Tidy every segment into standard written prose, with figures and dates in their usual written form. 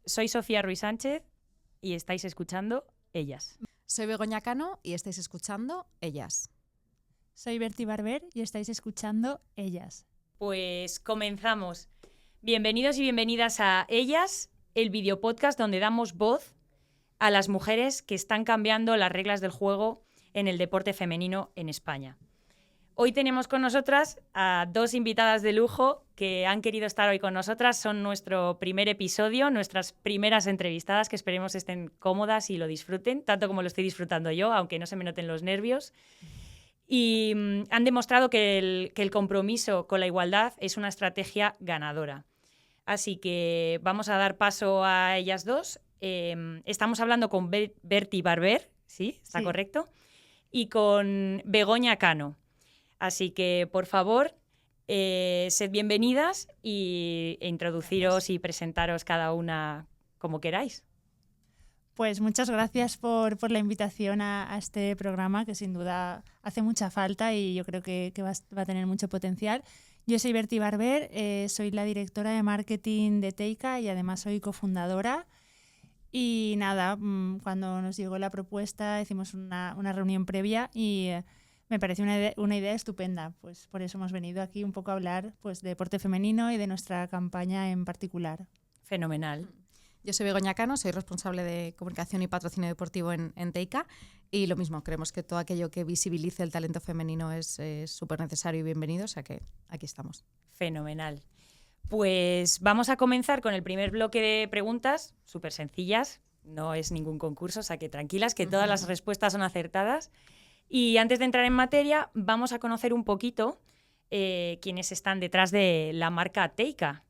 Soy Sofía Ruiz Sánchez y estáis escuchando Ellas. Soy Begoña Cano y estáis escuchando Ellas. Soy Berti Barber y estáis escuchando Ellas. Pues comenzamos. Bienvenidos y bienvenidas a Ellas, el videopodcast donde damos voz a las mujeres que están cambiando las reglas del juego en el deporte femenino en España. Hoy tenemos con nosotras a dos invitadas de lujo que han querido estar hoy con nosotras. Son nuestro primer episodio, nuestras primeras entrevistadas, que esperemos estén cómodas y lo disfruten, tanto como lo estoy disfrutando yo, aunque no se me noten los nervios. Y han demostrado que el compromiso con la igualdad es una estrategia ganadora. Así que vamos a dar paso a ellas dos. Estamos hablando con Berti Barber, ¿sí? ¿Está correcto? Y con Begoña Cano. Así que, por favor, sed bienvenidas e introduciros y presentaros cada una como queráis. Pues muchas gracias por la invitación a este programa, que sin duda hace mucha falta y yo creo que va a tener mucho potencial. Yo soy Berti Barber, soy la directora de marketing de Teica y además soy cofundadora. Y nada, cuando nos llegó la propuesta hicimos una reunión previa y me pareció una idea estupenda. Pues por eso hemos venido aquí un poco a hablar pues, de deporte femenino y de nuestra campaña en particular. Fenomenal. Yo soy Begoña Cano, soy responsable de comunicación y patrocinio deportivo en Teica y lo mismo, creemos que todo aquello que visibilice el talento femenino es súper necesario y bienvenido, o sea que aquí estamos. Fenomenal. Pues vamos a comenzar con el primer bloque de preguntas, súper sencillas, no es ningún concurso, o sea que tranquilas, que todas las respuestas son acertadas. Y antes de entrar en materia, vamos a conocer un poquito quiénes están detrás de la marca Teica.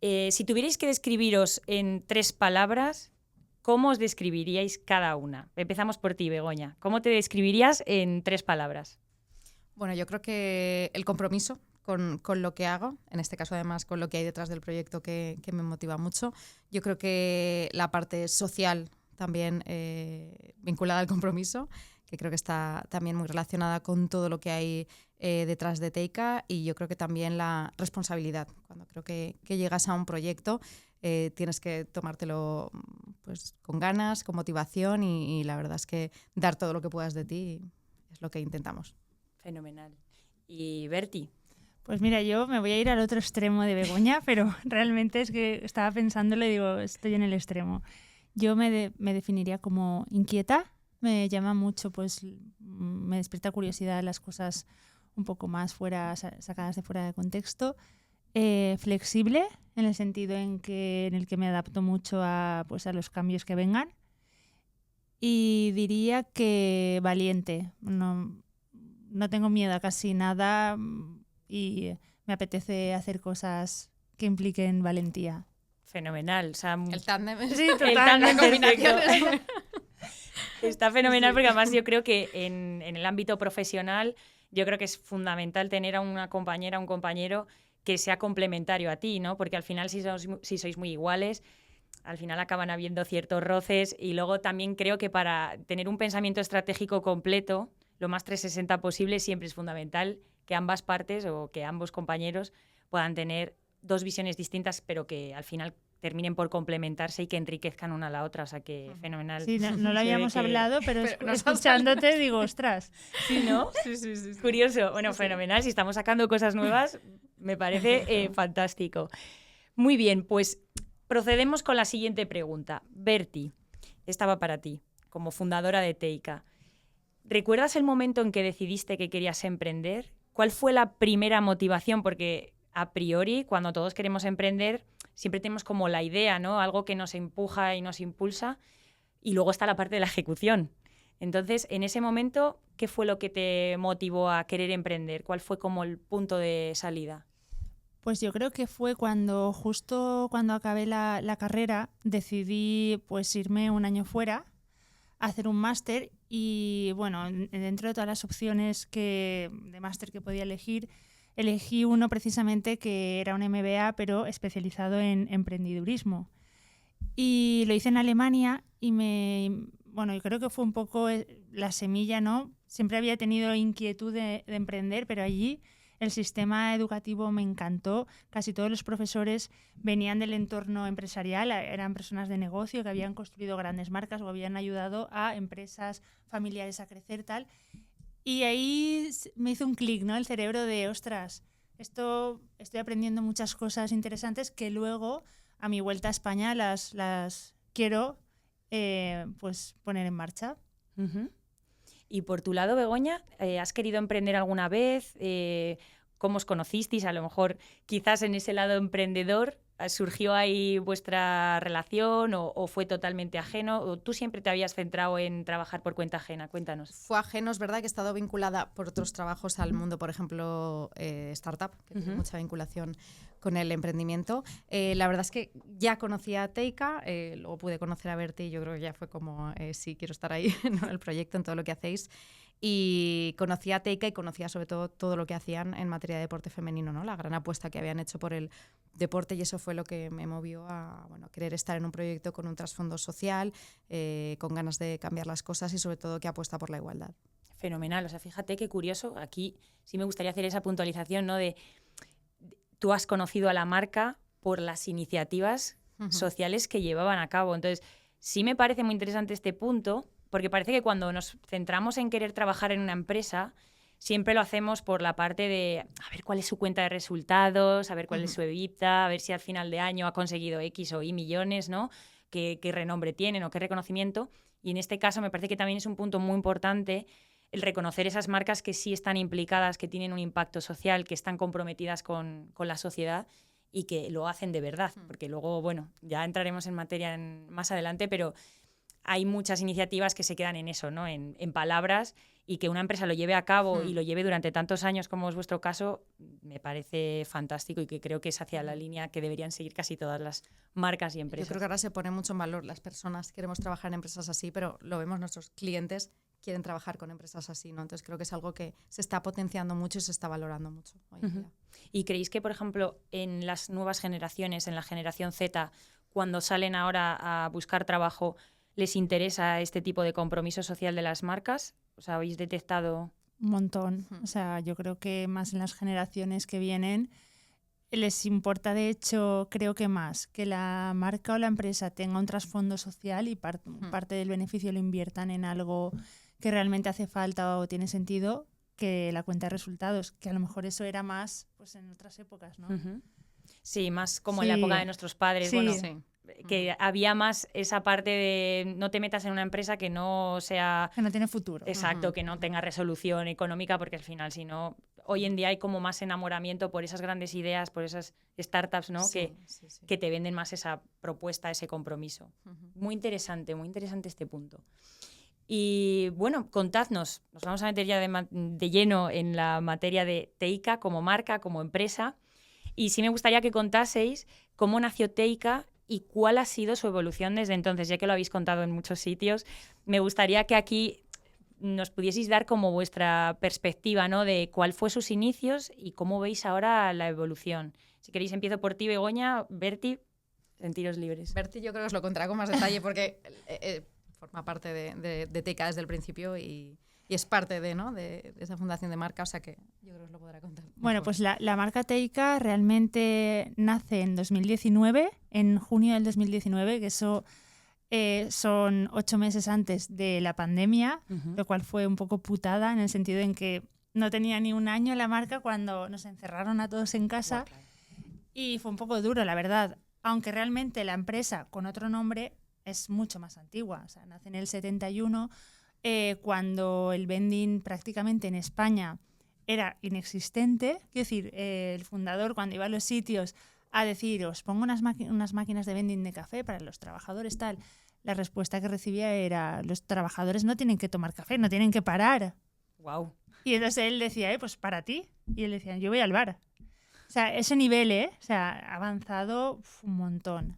Si tuvierais que describiros en 3 palabras, ¿cómo os describiríais cada una? Empezamos por ti, Begoña. ¿Cómo te describirías en 3 palabras? Bueno, yo creo que el compromiso con lo que hago, en este caso además con lo que hay detrás del proyecto que me motiva mucho. Yo creo que la parte social también vinculada al compromiso, que creo que está también muy relacionada con todo lo que hay detrás de Teica, y yo creo que también la responsabilidad. Cuando creo que llegas a un proyecto tienes que tomártelo pues, con ganas, con motivación y la verdad es que dar todo lo que puedas de ti es lo que intentamos. Fenomenal. ¿Y Berti? Pues mira, yo me voy a ir al otro extremo de Begoña, pero realmente es que estaba pensándolo y digo, estoy en el extremo. Yo me definiría como inquieta. Me llama mucho, pues me despierta curiosidad las cosas un poco más sacadas de fuera de contexto. Flexible, en el sentido en el que me adapto mucho a los cambios que vengan. Y diría que valiente. No tengo miedo a casi nada y me apetece hacer cosas que impliquen valentía. Fenomenal. O sea, el tándem. Sí, total. El tándem combinación perfecto. Está fenomenal porque además yo creo que en el ámbito profesional yo creo que es fundamental tener a una compañera, un compañero que sea complementario a ti, ¿no? Porque al final si sois muy iguales, al final acaban habiendo ciertos roces y luego también creo que para tener un pensamiento estratégico completo, lo más 360 posible, siempre es fundamental que ambas partes o que ambos compañeros puedan tener 2 visiones distintas, pero que al final terminen por complementarse y que enriquezcan una a la otra, o sea que fenomenal. Sí, no lo habíamos hablado, pero escuchándote digo, ostras. ¿Sí, no? Sí. Curioso. Bueno, fenomenal. Si estamos sacando cosas nuevas, me parece fantástico. Muy bien, pues procedemos con la siguiente pregunta. Berti, esta va para ti, como fundadora de Teica. ¿Recuerdas el momento en que decidiste que querías emprender? ¿Cuál fue la primera motivación? Porque a priori, cuando todos queremos emprender, siempre tenemos como la idea, ¿no? Algo que nos empuja y nos impulsa, y luego está la parte de la ejecución. Entonces, en ese momento, ¿qué fue lo que te motivó a querer emprender? ¿Cuál fue como el punto de salida? Pues yo creo que fue justo cuando acabé la carrera, decidí pues irme un año fuera a hacer un máster y bueno, dentro de todas las opciones de máster que podía elegir, elegí uno precisamente que era un MBA pero especializado en emprendedurismo. Y lo hice en Alemania y yo creo que fue un poco la semilla, ¿no? Siempre había tenido inquietud de emprender, pero allí El sistema educativo me encantó. Casi todos los profesores venían del entorno empresarial, eran personas de negocio que habían construido grandes marcas o habían ayudado a empresas familiares a crecer, tal. Y ahí me hizo un clic, ¿no? El cerebro de, ostras, estoy aprendiendo muchas cosas interesantes que luego, a mi vuelta a España, las quiero pues poner en marcha. Uh-huh. Y por tu lado, Begoña, ¿has querido emprender alguna vez? ¿Cómo os conocisteis? A lo mejor quizás en ese lado emprendedor surgió ahí vuestra relación o fue totalmente ajeno, o tú siempre te habías centrado en trabajar por cuenta ajena. Cuéntanos. Fue ajeno, es verdad que he estado vinculada por otros trabajos al mundo, por ejemplo, startup, que tiene mucha vinculación con el emprendimiento. La verdad es que ya conocía a Teika, luego pude conocer a Berti y yo creo que ya fue como, sí, quiero estar ahí, ¿no? En el proyecto, en todo lo que hacéis. Y conocía a Teika y conocía sobre todo lo que hacían en materia de deporte femenino, ¿no? La gran apuesta que habían hecho por el deporte, y eso fue lo que me movió a querer estar en un proyecto con un trasfondo social, con ganas de cambiar las cosas y sobre todo que apuesta por la igualdad. Fenomenal, o sea, fíjate qué curioso, aquí sí me gustaría hacer esa puntualización, ¿no? De tú has conocido a la marca por las iniciativas sociales que llevaban a cabo. Entonces, sí me parece muy interesante este punto, porque parece que cuando nos centramos en querer trabajar en una empresa, siempre lo hacemos por la parte de a ver cuál es su cuenta de resultados, a ver cuál es su EBITDA, a ver si al final de año ha conseguido X o Y millones, ¿no? Qué renombre tienen o qué reconocimiento. Y en este caso me parece que también es un punto muy importante el reconocer esas marcas que sí están implicadas, que tienen un impacto social, que están comprometidas con la sociedad y que lo hacen de verdad. Porque luego, bueno, ya entraremos en materia más adelante, pero hay muchas iniciativas que se quedan en eso, ¿no? En palabras, y que una empresa lo lleve a cabo y lo lleve durante tantos años como es vuestro caso, me parece fantástico y que creo que es hacia la línea que deberían seguir casi todas las marcas y empresas. Yo creo que ahora se pone mucho en valor. Las personas queremos trabajar en empresas así, pero lo vemos, nuestros clientes quieren trabajar con empresas así, ¿no? Entonces creo que es algo que se está potenciando mucho y se está valorando mucho hoy en día. ¿Y creéis que, por ejemplo, en las nuevas generaciones, en la generación Z, cuando salen ahora a buscar trabajo, les interesa este tipo de compromiso social de las marcas? O sea, ¿habéis detectado? Un montón. O sea, yo creo que más en las generaciones que vienen les importa, de hecho, creo que más que la marca o la empresa tenga un trasfondo social y parte del beneficio lo inviertan en algo que realmente hace falta o tiene sentido, que la cuenta de resultados, que a lo mejor eso era más pues en otras épocas, ¿no? Sí, más como en la época de nuestros padres. Sí. Bueno, Sí. que había más esa parte de no te metas en una empresa que no sea... Que no tiene futuro. Exacto, que no tenga resolución económica, porque al final, si no, hoy en día hay como más enamoramiento por esas grandes ideas, por esas startups, ¿no? Sí, que te venden más esa propuesta, ese compromiso. Muy interesante este punto. Y bueno, contadnos, nos vamos a meter ya de lleno en la materia de Teika como marca, como empresa. Y sí me gustaría que contaseis cómo nació Teika y cuál ha sido su evolución desde entonces, ya que lo habéis contado en muchos sitios. Me gustaría que aquí nos pudieseis dar como vuestra perspectiva, ¿no? De cuál fue sus inicios y cómo veis ahora la evolución. Si queréis empiezo por ti, Begoña. Berti, sentiros libres. Berti yo creo que os lo contará con más detalle porque forma parte de Teika desde el principio y es parte de esa fundación de marca, o sea que yo creo que os lo podrá contar. Bueno, pues la marca Teika realmente nace en 2019, en junio del 2019, que eso son 8 meses antes de la pandemia, lo cual fue un poco putada en el sentido en que no tenía ni un año la marca cuando nos encerraron a todos en casa. Claro. Y fue un poco duro, la verdad, aunque realmente la empresa con otro nombre es mucho más antigua, o sea, nace en el 71, cuando el vending prácticamente en España era inexistente. Quiero decir, el fundador cuando iba a los sitios a decir, os pongo unas máquinas de vending de café para los trabajadores, tal, la respuesta que recibía era, los trabajadores no tienen que tomar café, no tienen que parar. Wow. Y entonces él decía, pues para ti. Y él decía, yo voy al bar. O sea, ese nivel, o sea, ha avanzado un montón.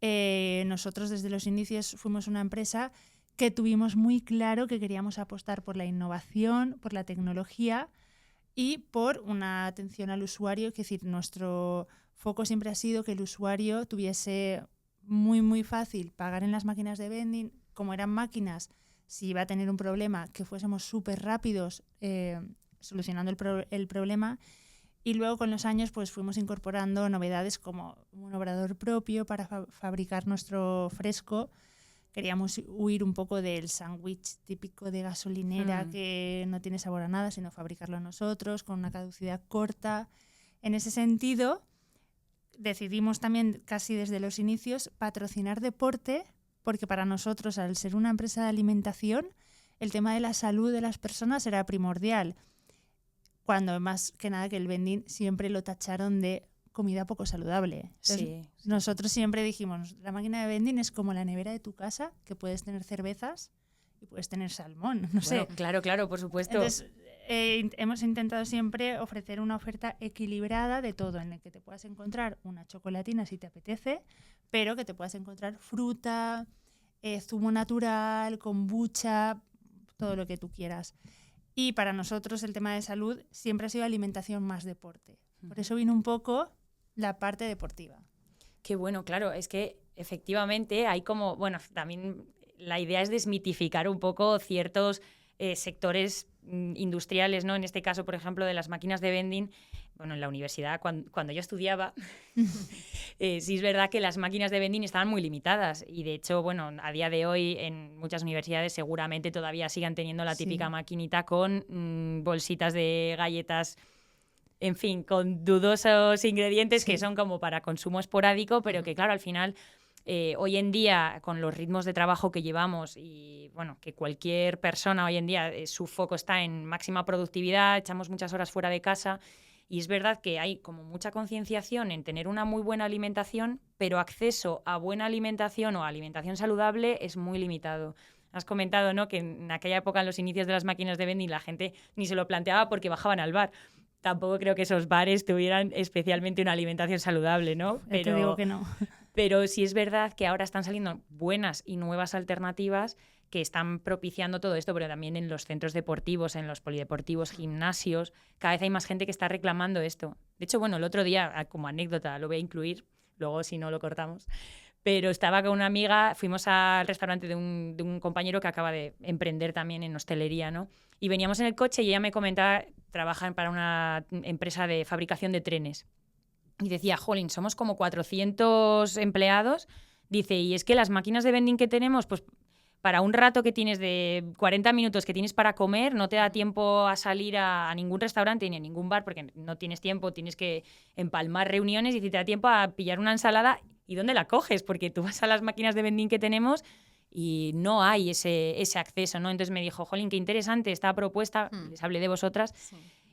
Nosotros desde los inicios fuimos una empresa que tuvimos muy claro que queríamos apostar por la innovación, por la tecnología y por una atención al usuario. Es decir, nuestro foco siempre ha sido que el usuario tuviese muy fácil pagar en las máquinas de vending. Como eran máquinas, si iba a tener un problema, que fuésemos súper rápidos solucionando el problema. Y luego con los años pues fuimos incorporando novedades como un obrador propio para fabricar nuestro fresco. Queríamos huir un poco del sándwich típico de gasolinera que no tiene sabor a nada, sino fabricarlo nosotros con una caducidad corta. En ese sentido, decidimos también casi desde los inicios patrocinar deporte, porque para nosotros, al ser una empresa de alimentación, el tema de la salud de las personas era primordial. Cuando más que nada que el vending siempre lo tacharon de comida poco saludable. Entonces, nosotros siempre dijimos, la máquina de vending es como la nevera de tu casa, que puedes tener cervezas y puedes tener salmón, no sé. Claro, por supuesto. Entonces, hemos intentado siempre ofrecer una oferta equilibrada de todo, en el que te puedas encontrar una chocolatina si te apetece, pero que te puedas encontrar fruta, zumo natural, kombucha, todo lo que tú quieras. Y para nosotros el tema de salud siempre ha sido alimentación más deporte. Por eso vino un poco la parte deportiva. Qué bueno, claro, es que efectivamente hay como, bueno, también la idea es desmitificar un poco ciertos sectores industriales, ¿no? En este caso, por ejemplo, de las máquinas de vending. Bueno, en la universidad, cuando yo estudiaba, sí es verdad que las máquinas de vending estaban muy limitadas y, de hecho, bueno, a día de hoy en muchas universidades seguramente todavía sigan teniendo la típica maquinita con bolsitas de galletas, en fin, con dudosos ingredientes que son como para consumo esporádico, pero que, claro, al final, hoy en día, con los ritmos de trabajo que llevamos y, bueno, que cualquier persona hoy en día, su foco está en máxima productividad, echamos muchas horas fuera de casa. Y es verdad que hay como mucha concienciación en tener una muy buena alimentación, pero acceso a buena alimentación o a alimentación saludable es muy limitado. Has comentado, ¿no?, que en aquella época, en los inicios de las máquinas de vending, la gente ni se lo planteaba porque bajaban al bar. Tampoco creo que esos bares tuvieran especialmente una alimentación saludable, ¿no? Te digo que no. Pero sí es verdad que ahora están saliendo buenas y nuevas alternativas que están propiciando todo esto, pero también en los centros deportivos, en los polideportivos, gimnasios, cada vez hay más gente que está reclamando esto. De hecho, bueno, el otro día, como anécdota, lo voy a incluir, luego si no lo cortamos, pero estaba con una amiga, fuimos al restaurante de un compañero que acaba de emprender también en hostelería, ¿no? Y veníamos en el coche y ella me comentaba, trabajan para una empresa de fabricación de trenes. Y decía, jolín, somos como 400 empleados. Dice, y es que las máquinas de vending que tenemos, pues para un rato que tienes de 40 minutos que tienes para comer, no te da tiempo a salir a ningún restaurante ni a ningún bar porque no tienes tiempo, tienes que empalmar reuniones y si te da tiempo a pillar una ensalada, ¿y dónde la coges? Porque tú vas a las máquinas de vending que tenemos y no hay ese acceso, ¿no? Entonces me dijo, jolín, qué interesante esta propuesta, les hablé de vosotras,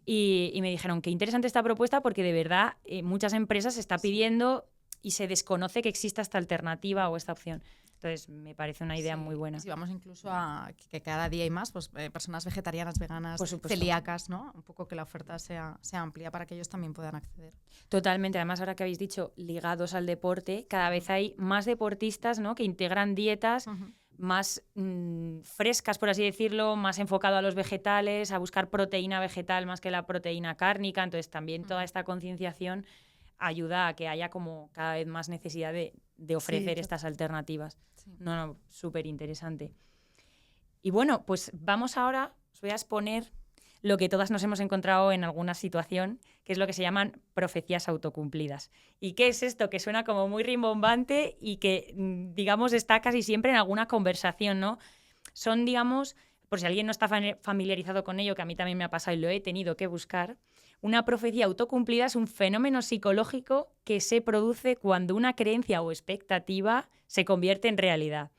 y me dijeron, qué interesante esta propuesta porque de verdad muchas empresas se está pidiendo y se desconoce que exista esta alternativa o esta opción. Entonces, me parece una idea muy buena. Sí, vamos incluso a que cada día hay más pues, personas vegetarianas, veganas, celíacas, ¿no? Un poco que la oferta sea amplia para que ellos también puedan acceder. Totalmente. Además, ahora que habéis dicho, ligados al deporte, cada vez hay más deportistas, ¿no?, que integran dietas más frescas, por así decirlo, más enfocado a los vegetales, a buscar proteína vegetal más que la proteína cárnica. Entonces, también toda esta concienciación ayuda a que haya como cada vez más necesidad de ofrecer estas alternativas. Sí. No, súper interesante. Y bueno, pues vamos ahora, os voy a exponer lo que todas nos hemos encontrado en alguna situación, que es lo que se llaman profecías autocumplidas. ¿Y qué es esto? Que suena como muy rimbombante y que, digamos, está casi siempre en alguna conversación, ¿no? Son, digamos, por si alguien no está familiarizado con ello, que a mí también me ha pasado y lo he tenido que buscar, una profecía autocumplida es un fenómeno psicológico que se produce cuando una creencia o expectativa se convierte en realidad.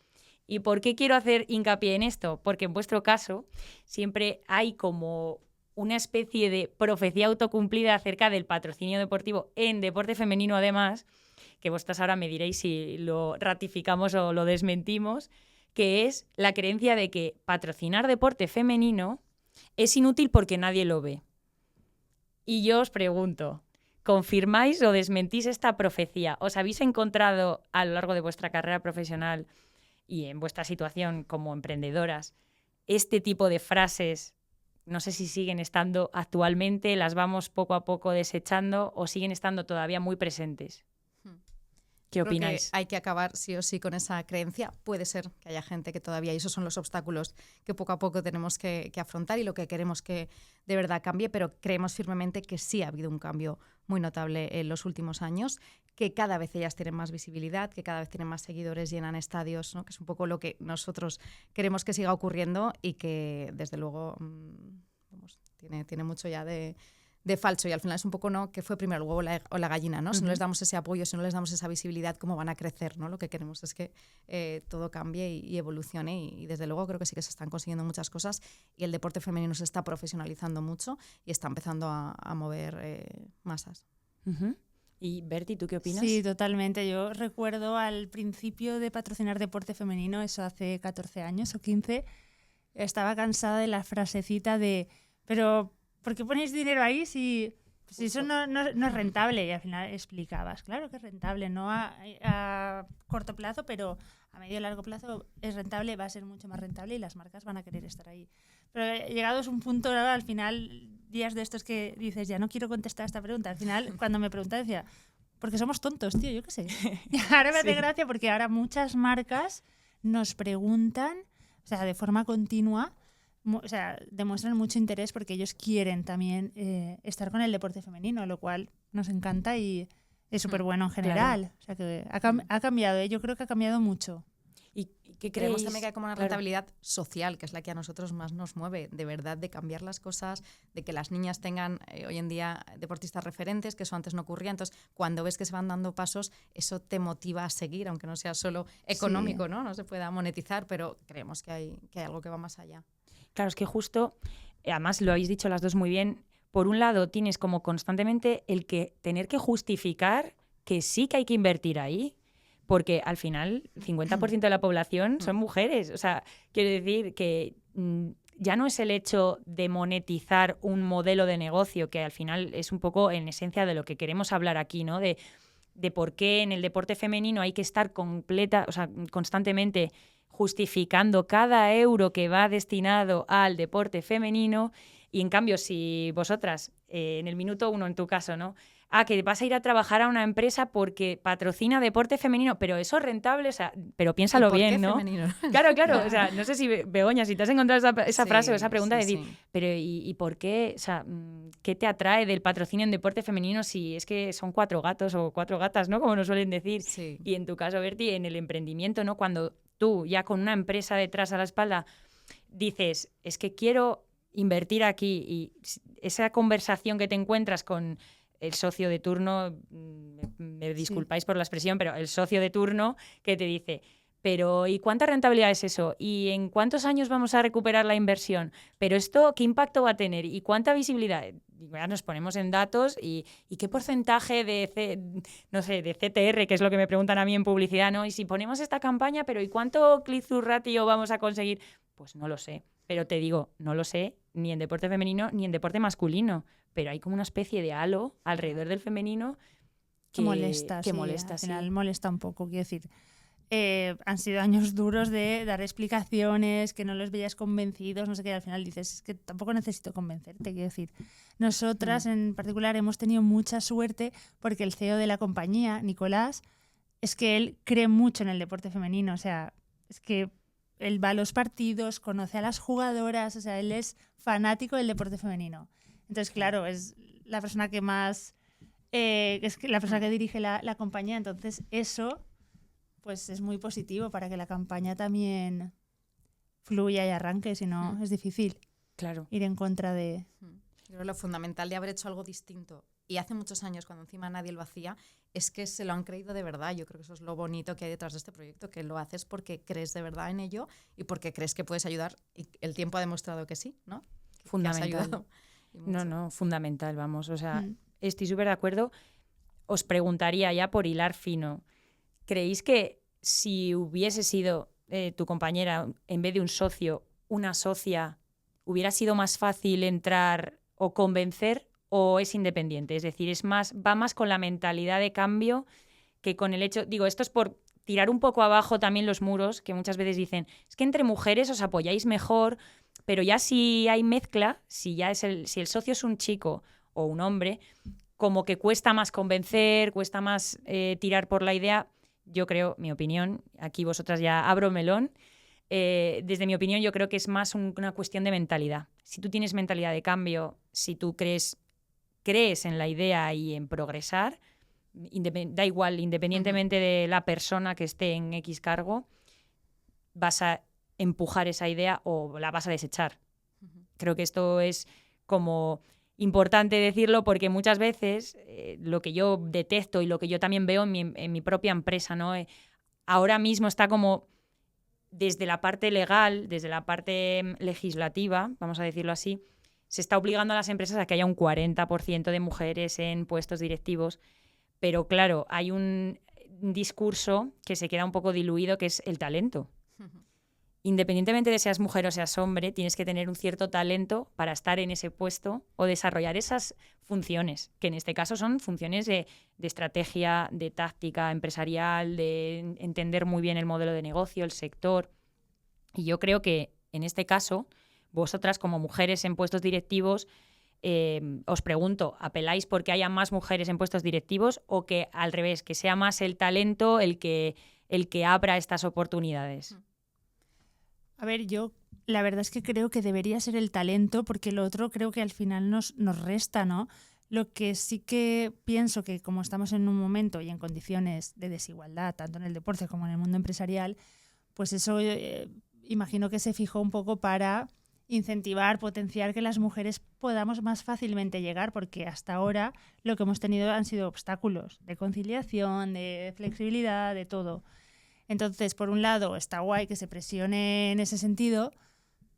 ¿Y por qué quiero hacer hincapié en esto? Porque en vuestro caso siempre hay como una especie de profecía autocumplida acerca del patrocinio deportivo en deporte femenino, además, que vosotras ahora me diréis si lo ratificamos o lo desmentimos, que es la creencia de que patrocinar deporte femenino es inútil porque nadie lo ve. Y yo os pregunto, ¿confirmáis o desmentís esta profecía? ¿Os habéis encontrado a lo largo de vuestra carrera profesional y en vuestra situación como emprendedoras este tipo de frases? No sé si siguen estando actualmente, las vamos poco a poco desechando o siguen estando todavía muy presentes. ¿Qué Creo que opináis? hay que acabar sí o sí con esa creencia. Puede ser que haya gente que todavía, y esos son los obstáculos que poco a poco tenemos que afrontar y lo que queremos que de verdad cambie, pero creemos firmemente que sí ha habido un cambio muy notable en los últimos años, que cada vez ellas tienen más visibilidad, que cada vez tienen más seguidores, llenan estadios, ¿no? Que es un poco lo que nosotros queremos que siga ocurriendo y que desde luego vamos, tiene mucho ya de falso, y al final es un poco, ¿no?, que fue primero el huevo o la gallina, ¿no? Si no les damos ese apoyo, si no les damos esa visibilidad, ¿cómo van a crecer, ¿no? Lo que queremos es que todo cambie y evolucione, y desde luego creo que sí que se están consiguiendo muchas cosas y el deporte femenino se está profesionalizando mucho y está empezando a mover masas. Uh-huh. Y Berti, ¿tú qué opinas? Sí, totalmente. Yo recuerdo al principio de patrocinar deporte femenino, eso hace 14 años o 15, estaba cansada de la frasecita de pero ¿por qué ponéis dinero ahí si eso no es rentable? Y al final explicabas, claro que es rentable, no a corto plazo, pero a medio y largo plazo es rentable, va a ser mucho más rentable y las marcas van a querer estar ahí. Pero llegados a un punto, al final, días de estos que dices, ya no quiero contestar a esta pregunta. Al final, cuando me preguntan, decía, porque somos tontos, tío, yo qué sé. Y ahora me hace gracia porque ahora muchas marcas nos preguntan, o sea, de forma continua, o sea, demuestran mucho interés porque ellos quieren también estar con el deporte femenino, lo cual nos encanta y es súper bueno en general. Claro. O sea, que ha cambiado, yo creo que ha cambiado mucho. ¿Y qué creemos creéis? también que hay como una rentabilidad social, que es la que a nosotros más nos mueve, de verdad, de cambiar las cosas, de que las niñas tengan hoy en día deportistas referentes, que eso antes no ocurría. Entonces, cuando ves que se van dando pasos, eso te motiva a seguir, aunque no sea solo económico, ¿no? No se pueda monetizar, pero creemos que hay algo que va más allá. Claro, es que justo, además lo habéis dicho las dos muy bien, por un lado tienes como constantemente el que tener que justificar que sí que hay que invertir ahí, porque al final el 50% de la población son mujeres. O sea, quiero decir que ya no es el hecho de monetizar un modelo de negocio, que al final es un poco en esencia de lo que queremos hablar aquí, ¿no? De por qué en el deporte femenino hay que estar constantemente justificando cada euro que va destinado al deporte femenino, y en cambio si vosotras, en el minuto 1 en tu caso, ¿no? Que vas a ir a trabajar a una empresa porque patrocina deporte femenino, pero eso es rentable, o sea, pero piénsalo bien, ¿no? Femenino? Claro, o sea, no sé si, Begoña, si te has encontrado esa frase o esa pregunta de decir, pero ¿y por qué? O sea, ¿qué te atrae del patrocinio en deporte femenino si es que son 4 gatos o 4 gatas, ¿no? Como nos suelen decir. Sí. Y en tu caso, Berti, en el emprendimiento, ¿no? Cuando tú, ya con una empresa detrás a la espalda, dices, es que quiero invertir aquí, y esa conversación que te encuentras con el socio de turno, me disculpáis por la expresión, pero el socio de turno que te dice, pero ¿y cuánta rentabilidad es eso? ¿Y en cuántos años vamos a recuperar la inversión? ¿Pero esto qué impacto va a tener? ¿Y cuánta visibilidad? Y ya nos ponemos en datos y qué porcentaje de CTR, que es lo que me preguntan a mí en publicidad, ¿no? Y si ponemos esta campaña, pero ¿y cuánto click-through ratio vamos a conseguir? Pues no lo sé. Pero te digo, no lo sé ni en deporte femenino ni en deporte masculino. Pero hay como una especie de halo alrededor del femenino que molesta. Al final molesta un poco, quiero decir. Han sido años duros de dar explicaciones, que no los veías convencidos, no sé qué, al final dices, es que tampoco necesito convencerte, quiero decir. Nosotras en particular hemos tenido mucha suerte porque el CEO de la compañía, Nicolás, es que él cree mucho en el deporte femenino, o sea, es que él va a los partidos, conoce a las jugadoras, o sea, él es fanático del deporte femenino. Entonces, claro, es la persona que más, es la persona que dirige la compañía, entonces eso pues es muy positivo para que la campaña también fluya y arranque, si no es difícil ir en contra de... Yo creo que lo fundamental de haber hecho algo distinto, y hace muchos años cuando encima nadie lo hacía, es que se lo han creído de verdad. Yo creo que eso es lo bonito que hay detrás de este proyecto, que lo haces porque crees de verdad en ello y porque crees que puedes ayudar, y el tiempo ha demostrado que sí, ¿no? Fundamental. No, fundamental, vamos. O sea, estoy súper de acuerdo. Os preguntaría ya por hilar fino, ¿creéis que si hubiese sido tu compañera, en vez de un socio, una socia, hubiera sido más fácil entrar o convencer, o es independiente? Es decir, va más con la mentalidad de cambio que con el hecho... Digo, esto es por tirar un poco abajo también los muros, que muchas veces dicen, es que entre mujeres os apoyáis mejor, pero ya si hay mezcla, si el socio es un chico o un hombre, como que cuesta más convencer, cuesta más tirar por la idea. yo creo, mi opinión, aquí vosotras ya abro melón, desde mi opinión yo creo que es más una cuestión de mentalidad. Si tú tienes mentalidad de cambio, si tú crees en la idea y en progresar, da igual, independientemente de la persona que esté en X cargo, vas a empujar esa idea o la vas a desechar. Creo que esto es como importante decirlo porque muchas veces lo que yo detecto y lo que yo también veo en mi propia empresa, ¿no? Ahora mismo está como desde la parte legal, desde la parte legislativa, vamos a decirlo así, se está obligando a las empresas a que haya un 40% de mujeres en puestos directivos, pero claro, hay un discurso que se queda un poco diluido, que es el talento. Independientemente de seas mujer o seas hombre, tienes que tener un cierto talento para estar en ese puesto o desarrollar esas funciones, que en este caso son funciones de estrategia, de táctica empresarial, de entender muy bien el modelo de negocio, el sector. Y yo creo que en este caso, vosotras como mujeres en puestos directivos, os pregunto, ¿apeláis porque haya más mujeres en puestos directivos o que al revés, que sea más el talento el que abra estas oportunidades? A ver, yo la verdad es que creo que debería ser el talento, porque lo otro creo que al final nos resta, ¿no? Lo que sí que pienso que como estamos en un momento y en condiciones de desigualdad, tanto en el deporte como en el mundo empresarial, pues eso imagino que se fijó un poco para incentivar, potenciar que las mujeres podamos más fácilmente llegar, porque hasta ahora lo que hemos tenido han sido obstáculos de conciliación, de flexibilidad, de todo. Entonces, por un lado, está guay que se presione en ese sentido,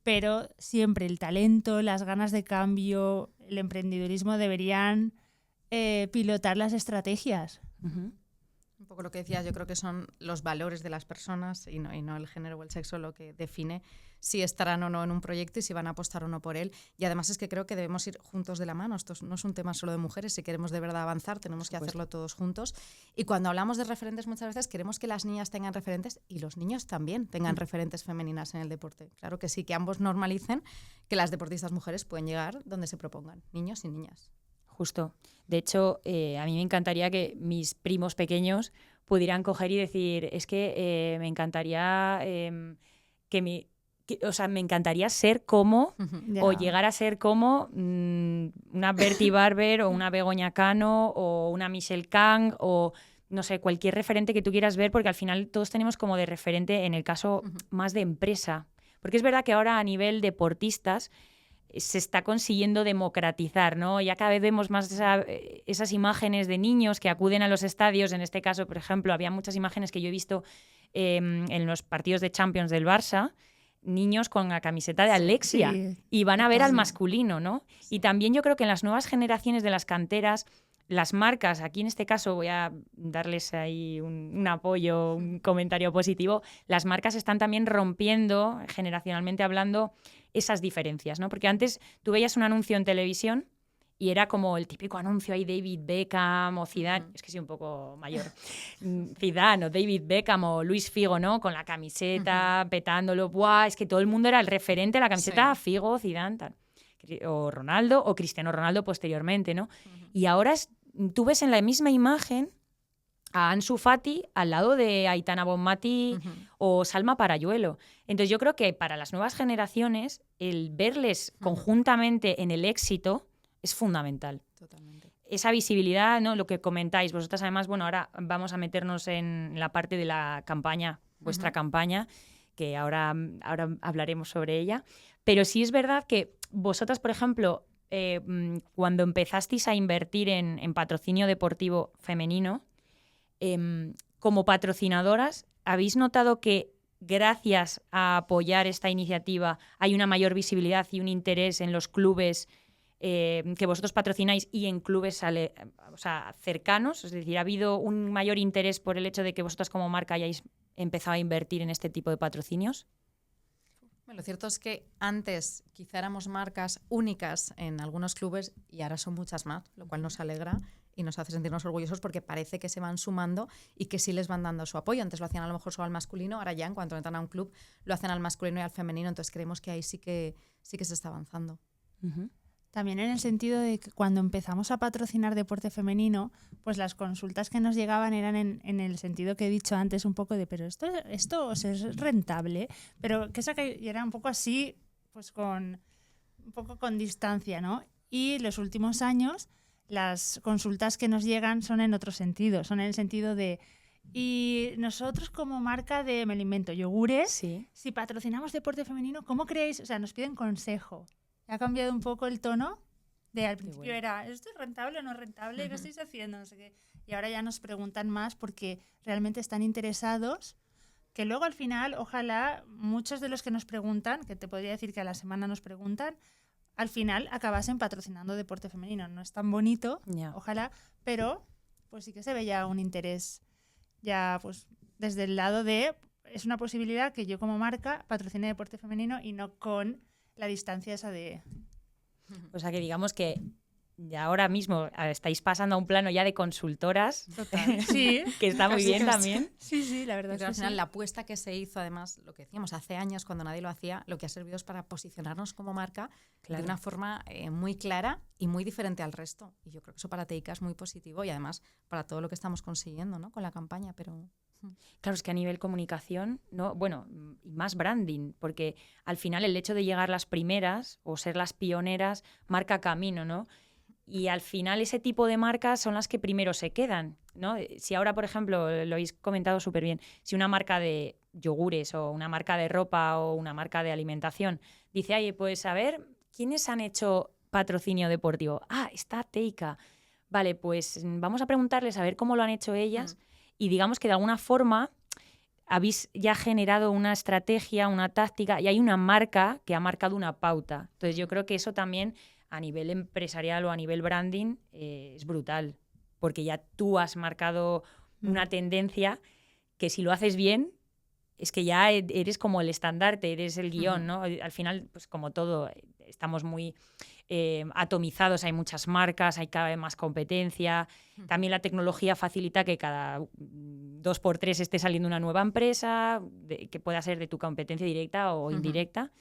pero siempre el talento, las ganas de cambio, el emprendedurismo deberían pilotar las estrategias. Uh-huh. Un poco lo que decías, yo creo que son los valores de las personas y no el género o el sexo lo que define si estarán o no en un proyecto y si van a apostar o no por él. Y además es que creo que debemos ir juntos de la mano. Esto no es un tema solo de mujeres. Si queremos de verdad avanzar, tenemos que hacerlo todos juntos. Y cuando hablamos de referentes, muchas veces queremos que las niñas tengan referentes y los niños también tengan referentes femeninas en el deporte. Claro que sí, que ambos normalicen que las deportistas mujeres pueden llegar donde se propongan, niños y niñas. Justo. De hecho, a mí me encantaría que mis primos pequeños pudieran coger y decir, es que me encantaría me encantaría ser como o llegar a ser como una Bertie Barber o una Begoña Cano o una Michelle Kang o no sé, cualquier referente que tú quieras ver, porque al final todos tenemos como de referente en el caso más de empresa. Porque es verdad que ahora a nivel deportistas se está consiguiendo democratizar, ¿no? Ya cada vez vemos más esas imágenes de niños que acuden a los estadios. En este caso, por ejemplo, había muchas imágenes que yo he visto en los partidos de Champions del Barça, niños con la camiseta de Alexia, y van a ver al masculino, ¿no? Y también yo creo que en las nuevas generaciones de las canteras, las marcas, aquí en este caso voy a darles ahí un apoyo, un comentario positivo, las marcas están también rompiendo, generacionalmente hablando, esas diferencias, ¿no? Porque antes tú veías un anuncio en televisión y era como el típico anuncio ahí, David Beckham o Zidane, es que soy un poco mayor, Zidane o David Beckham o Luis Figo, ¿no? Con la camiseta, petándolo, ¡buah! Es que todo el mundo era el referente de la camiseta, Figo, Zidane, tal. O Ronaldo o Cristiano Ronaldo posteriormente, ¿no? Y ahora tú ves en la misma imagen a Ansu Fati al lado de Aitana Bonmati o Salma Parayuelo. Entonces yo creo que para las nuevas generaciones el verles conjuntamente en el éxito es fundamental. Totalmente. Esa visibilidad, ¿no? Lo que comentáis. Vosotras además, bueno, ahora vamos a meternos en la parte de la campaña, vuestra campaña, que ahora hablaremos sobre ella. Pero sí es verdad que vosotras, por ejemplo, cuando empezasteis a invertir en patrocinio deportivo femenino, como patrocinadoras, ¿habéis notado que gracias a apoyar esta iniciativa hay una mayor visibilidad y un interés en los clubes que vosotros patrocináis y en clubes cercanos? Es decir, ¿ha habido un mayor interés por el hecho de que vosotras como marca hayáis empezado a invertir en este tipo de patrocinios? Bueno, lo cierto es que antes quizá éramos marcas únicas en algunos clubes y ahora son muchas más, lo cual nos alegra y nos hace sentirnos orgullosos porque parece que se van sumando y que sí les van dando su apoyo. Antes lo hacían a lo mejor solo al masculino, ahora ya en cuanto entran a un club lo hacen al masculino y al femenino, entonces creemos que ahí sí que se está avanzando. También en el sentido de que cuando empezamos a patrocinar deporte femenino, pues las consultas que nos llegaban eran en el sentido que he dicho antes, un poco de, pero esto o sea, es rentable, pero que era un poco así, pues un poco con distancia, ¿no? Y los últimos años, las consultas que nos llegan son en otro sentido, son en el sentido de, y nosotros como marca de, me lo invento, yogures, Sí. si patrocinamos deporte femenino, ¿cómo creéis? O sea, nos piden consejo. Ha cambiado un poco el tono de al principio bueno. era ¿esto es rentable o no es rentable? ¿Qué estáis haciendo? No sé qué. Y ahora ya nos preguntan más porque realmente están interesados, que luego al final, ojalá, muchos de los que nos preguntan, que te podría decir que a la semana nos preguntan, al final acabasen patrocinando deporte femenino. No es tan bonito, Ya. ojalá, pero pues sí que se ve ya un interés ya pues desde el lado de es una posibilidad que yo como marca patrocine deporte femenino y no con la distancia esa de... O sea que digamos que ya ahora mismo estáis pasando a un plano ya de consultoras, Total. Sí, que está muy Casi, bien casi. también. sí, la verdad Pero es al que final sí. la apuesta que se hizo, además, lo que decíamos hace años cuando nadie lo hacía, lo que ha servido es para posicionarnos como marca Claro. de una forma muy clara y muy diferente al resto. Y yo creo que eso para Teica es muy positivo y además para todo lo que estamos consiguiendo, ¿no? Con la campaña, pero... Claro, es que a nivel comunicación, ¿no? Bueno, y más branding, porque al final el hecho de llegar las primeras o ser las pioneras marca camino, ¿no? Y al final ese tipo de marcas son las que primero se quedan, ¿no? Si ahora, por ejemplo, lo habéis comentado súper bien, si una marca de yogures o una marca de ropa o una marca de alimentación dice, oye, pues a ver, ¿quiénes han hecho patrocinio deportivo? Ah, está Teica. Vale, pues vamos a preguntarles a ver cómo lo han hecho ellas y digamos que de alguna forma habéis ya generado una estrategia, una táctica y hay una marca que ha marcado una pauta. Entonces yo creo que eso también a nivel empresarial o a nivel branding es brutal, porque ya tú has marcado una tendencia que si lo haces bien es que ya eres como el estandarte, eres el guión, ¿no? Al final, pues como todo, estamos muy atomizados, hay muchas marcas, hay cada vez más competencia. También la tecnología facilita que cada 2x3 esté saliendo una nueva empresa, que pueda ser de tu competencia directa o indirecta.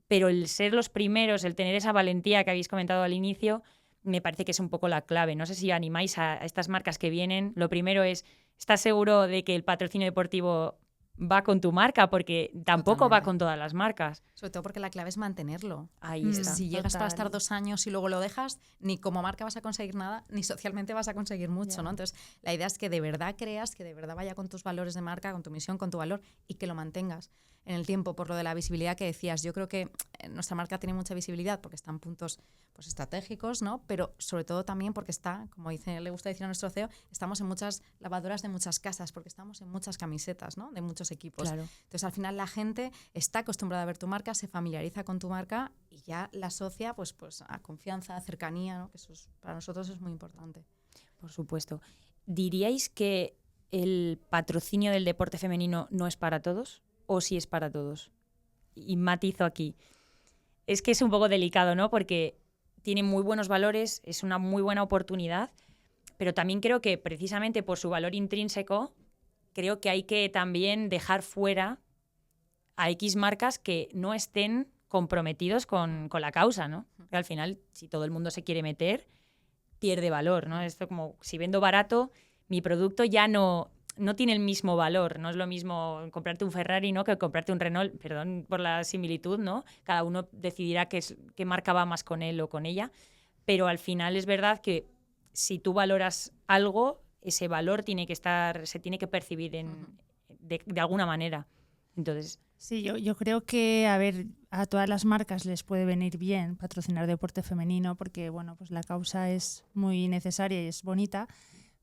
Pero el ser los primeros, el tener esa valentía que habéis comentado al inicio, me parece que es un poco la clave. No sé si animáis a estas marcas que vienen. Lo primero es, ¿estás seguro de que el patrocinio deportivo va con tu marca? Porque tampoco va Totalmente. con todas las marcas. Sobre todo porque la clave es mantenerlo. Ahí está. Si llegas para Total. estar 2 años y luego lo dejas, ni como marca vas a conseguir nada, ni socialmente vas a conseguir mucho, Ya. ¿no? Entonces, la idea es que de verdad creas, que de verdad vaya con tus valores de marca, con tu misión, con tu valor y que lo mantengas en el tiempo. Por lo de la visibilidad que decías, yo creo que nuestra marca tiene mucha visibilidad porque está en puntos pues, estratégicos, ¿no? Pero sobre todo también porque está, como le gusta decir a nuestro CEO, estamos en muchas lavadoras de muchas casas, porque estamos en muchas camisetas, ¿no? De muchos equipos. Claro. Entonces, al final la gente está acostumbrada a ver tu marca, se familiariza con tu marca y ya la asocia pues a confianza, a cercanía, ¿no? Que eso para nosotros es muy importante. Por supuesto. ¿Diríais que el patrocinio del deporte femenino no es para todos o sí es para todos? Y matizo aquí. Es que es un poco delicado, ¿no? Porque tiene muy buenos valores, es una muy buena oportunidad, pero también creo que precisamente por su valor intrínseco, creo que hay que también dejar fuera a X marcas que no estén comprometidos con la causa, ¿no? Porque al final, si todo el mundo se quiere meter, pierde valor, ¿no? Esto como, si vendo barato, mi producto ya no tiene el mismo valor. No es lo mismo comprarte un Ferrari, ¿no?, que comprarte un Renault. Perdón por la similitud, ¿no? Cada uno decidirá qué marca va más con él o con ella. Pero al final es verdad que si tú valoras algo, ese valor se tiene que percibir de alguna manera. Entonces... Sí, yo creo que, a ver, a todas las marcas les puede venir bien patrocinar deporte femenino porque, bueno, pues la causa es muy necesaria y es bonita,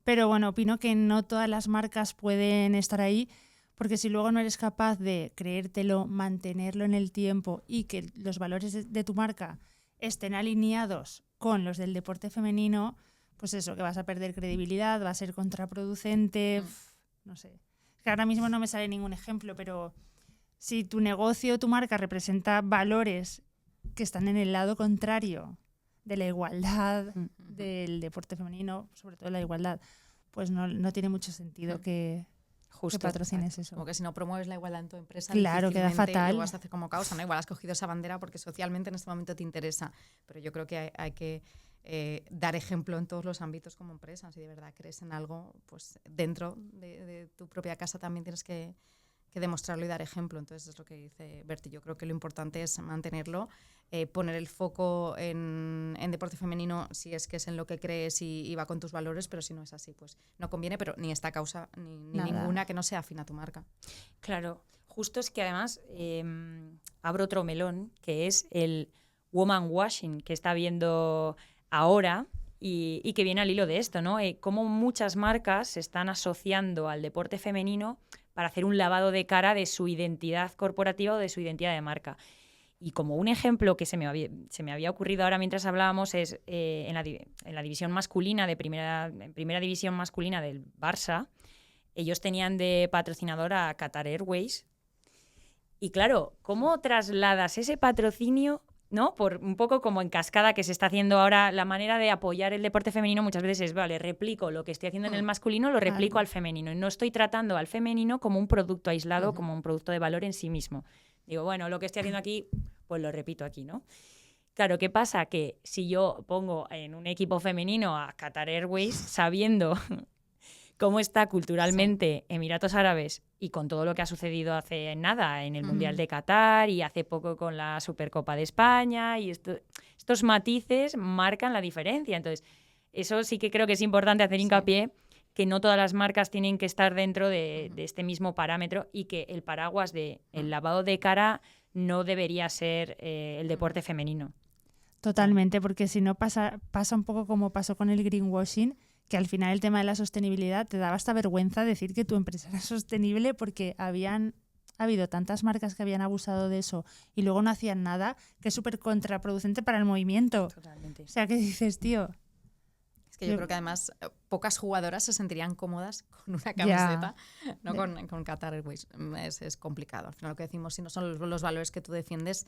pero bueno, opino que no todas las marcas pueden estar ahí porque si luego no eres capaz de creértelo, mantenerlo en el tiempo y que los valores de tu marca estén alineados con los del deporte femenino, pues eso, que vas a perder credibilidad, va a ser contraproducente, no sé. Es que ahora mismo no me sale ningún ejemplo, pero... Si tu negocio o tu marca representa valores que están en el lado contrario de la igualdad, del deporte femenino, sobre todo la igualdad, pues no tiene mucho sentido que Justo. que patrocines eso. Como que si no promueves la igualdad en tu empresa, Claro, queda difícilmente fatal. lo vas a hacer como causa, ¿no? Igual has cogido esa bandera porque socialmente en este momento te interesa, pero yo creo que hay que dar ejemplo en todos los ámbitos como empresa. Si de verdad crees en algo, pues dentro de tu propia casa también tienes que demostrarlo y dar ejemplo. Entonces es lo que dice Berti. Yo creo que lo importante es mantenerlo, poner el foco en deporte femenino si es que es en lo que crees y va con tus valores, pero si no es así, pues no conviene, pero ni esta causa ni ninguna que no sea afín a tu marca. Claro, justo es que además abro otro melón, que es el woman washing que está viendo ahora y que viene al hilo de esto, ¿no? Cómo muchas marcas se están asociando al deporte femenino para hacer un lavado de cara de su identidad corporativa o de su identidad de marca. Y como un ejemplo que se me había ocurrido ahora mientras hablábamos es en la división masculina, en primera división masculina del Barça, ellos tenían de patrocinador a Qatar Airways. Y claro, ¿cómo trasladas ese patrocinio, ¿no? Por un poco como en cascada que se está haciendo ahora, la manera de apoyar el deporte femenino muchas veces es, vale, replico lo que estoy haciendo en el masculino, lo replico al femenino. Y no estoy tratando al femenino como un producto aislado, como un producto de valor en sí mismo. Digo, bueno, lo que estoy haciendo aquí, pues lo repito aquí, ¿no? Claro, ¿qué pasa? Que si yo pongo en un equipo femenino a Qatar Airways, sabiendo cómo está culturalmente Emiratos Árabes y con todo lo que ha sucedido hace nada en el Mundial de Qatar y hace poco con la Supercopa de España, y estos matices marcan la diferencia. Entonces, eso sí que creo que es importante hacer hincapié, que no todas las marcas tienen que estar dentro de este mismo parámetro y que el paraguas del lavado de cara no debería ser el deporte femenino. Totalmente, porque si no pasa un poco como pasó con el greenwashing, que al final el tema de la sostenibilidad te daba hasta vergüenza decir que tu empresa era sostenible porque ha habido tantas marcas que habían abusado de eso y luego no hacían nada, que es súper contraproducente para el movimiento. Totalmente. O sea, ¿qué dices, tío? Es que yo creo que además pocas jugadoras se sentirían cómodas con una camiseta, ¿no? Con Qatar Airways. Es complicado. Al final lo que decimos, si no son los valores que tú defiendes,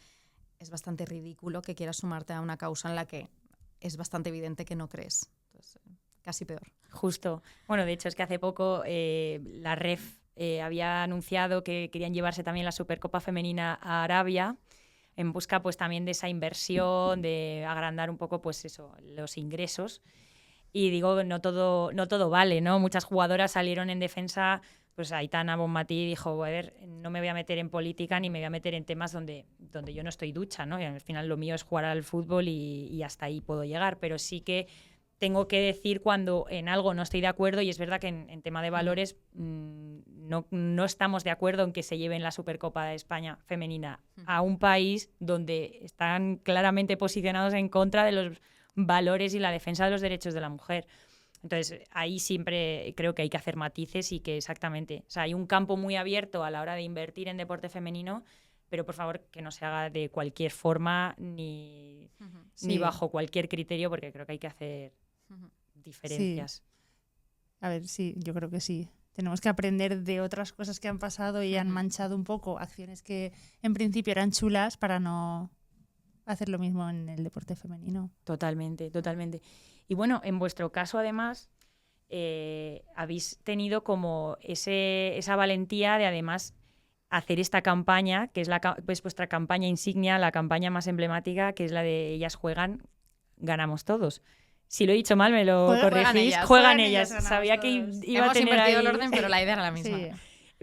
es bastante ridículo que quieras sumarte a una causa en la que es bastante evidente que no crees. Entonces, casi peor. Justo. Bueno, de hecho es que hace poco la REF había anunciado que querían llevarse también la Supercopa Femenina a Arabia en busca pues también de esa inversión, de agrandar un poco pues eso, los ingresos. Y digo, no todo vale, ¿no? Muchas jugadoras salieron en defensa, pues Aitana Bonmatí dijo, a ver, no me voy a meter en política ni me voy a meter en temas donde yo no estoy ducha, ¿no? Y al final lo mío es jugar al fútbol y hasta ahí puedo llegar, pero sí que tengo que decir cuando en algo no estoy de acuerdo, y es verdad que en tema de valores no estamos de acuerdo en que se lleven la Supercopa de España femenina a un país donde están claramente posicionados en contra de los valores y la defensa de los derechos de la mujer. Entonces, ahí siempre creo que hay que hacer matices y que exactamente, o sea, hay un campo muy abierto a la hora de invertir en deporte femenino, pero por favor que no se haga de cualquier forma ni bajo cualquier criterio, porque creo que hay que hacer diferencias. Sí. A ver, sí, yo creo que sí. Tenemos que aprender de otras cosas que han pasado y han manchado un poco acciones que en principio eran chulas para no hacer lo mismo en el deporte femenino. Totalmente, totalmente. Y bueno, en vuestro caso además habéis tenido como esa valentía de además hacer esta campaña, que es pues vuestra campaña insignia, la campaña más emblemática, que es la de Ellas juegan, ganamos todos. Si lo he dicho mal, me lo corregís. Juegan ellas. Sabía que iba a tener invertido ahí el orden, pero la idea era la misma. Sí.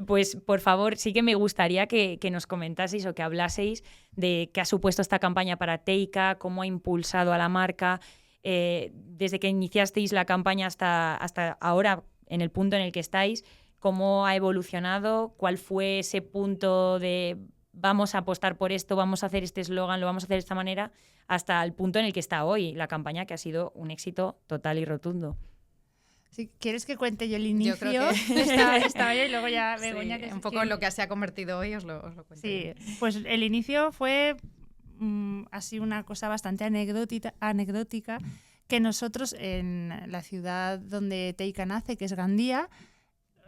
Pues, por favor, sí que me gustaría que nos comentaseis o que hablaseis de qué ha supuesto esta campaña para Teika, cómo ha impulsado a la marca, desde que iniciasteis la campaña hasta ahora, en el punto en el que estáis, cómo ha evolucionado, cuál fue ese punto de vamos a apostar por esto, vamos a hacer este eslogan, lo vamos a hacer de esta manera, hasta el punto en el que está hoy la campaña, que ha sido un éxito total y rotundo. Si quieres que cuente yo el inicio, yo creo que estaba yo y luego ya Begoña. Sí, un poco en lo que se ha convertido hoy os lo cuento. Sí, pues el inicio fue así una cosa bastante anecdótica, que nosotros en la ciudad donde Teika nace, que es Gandía,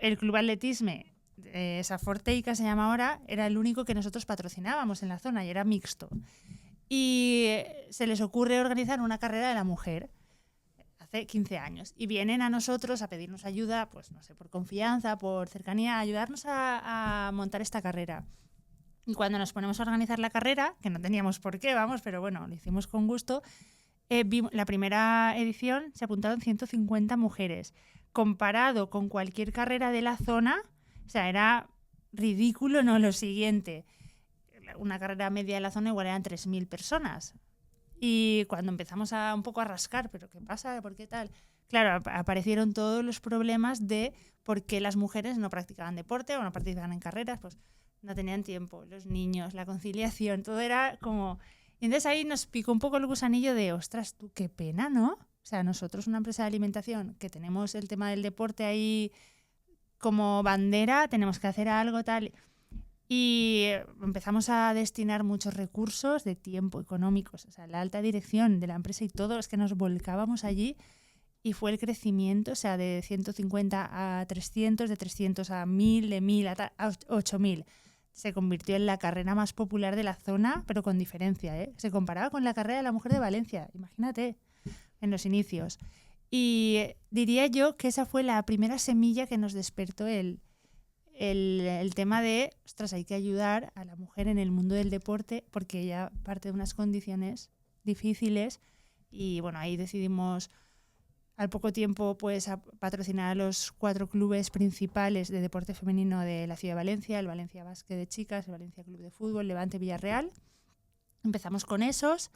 el club atletisme Safor Teika se llama ahora, era el único que nosotros patrocinábamos en la zona y era mixto. Y se les ocurre organizar una carrera de la mujer. hace 15 años. Y vienen a nosotros a pedirnos ayuda, pues no sé, por confianza, por cercanía, a ayudarnos a montar esta carrera. Y cuando nos ponemos a organizar la carrera, que no teníamos por qué, vamos, pero bueno, lo hicimos con gusto, la primera edición se apuntaron 150 mujeres. Comparado con cualquier carrera de la zona, o sea, era ridículo, no lo siguiente. Una carrera media de la zona igual eran 3.000 personas. Y cuando empezamos un poco a rascar, ¿pero qué pasa? ¿Por qué tal? Claro, aparecieron todos los problemas de por qué las mujeres no practicaban deporte o no participaban en carreras, pues no tenían tiempo, los niños, la conciliación, todo era como... Y entonces ahí nos picó un poco el gusanillo de, ostras, tú, qué pena, ¿no? O sea, nosotros, una empresa de alimentación, que tenemos el tema del deporte ahí como bandera, tenemos que hacer algo tal... Y empezamos a destinar muchos recursos de tiempo, económicos, o sea, la alta dirección de la empresa y todo, es que nos volcábamos allí y fue el crecimiento, o sea, de 150 a 300, de 300 a 1000, de 1000 a 8000. Se convirtió en la carrera más popular de la zona, pero con diferencia, ¿eh? Se comparaba con la carrera de la mujer de Valencia, imagínate, en los inicios. Y diría yo que esa fue la primera semilla que nos despertó el tema de, ostras, hay que ayudar a la mujer en el mundo del deporte porque ella parte de unas condiciones difíciles y bueno, ahí decidimos al poco tiempo pues a patrocinar a los 4 clubes principales de deporte femenino de la ciudad de Valencia, el Valencia Basket de Chicas, el Valencia Club de Fútbol, Levante Villarreal. Empezamos con esos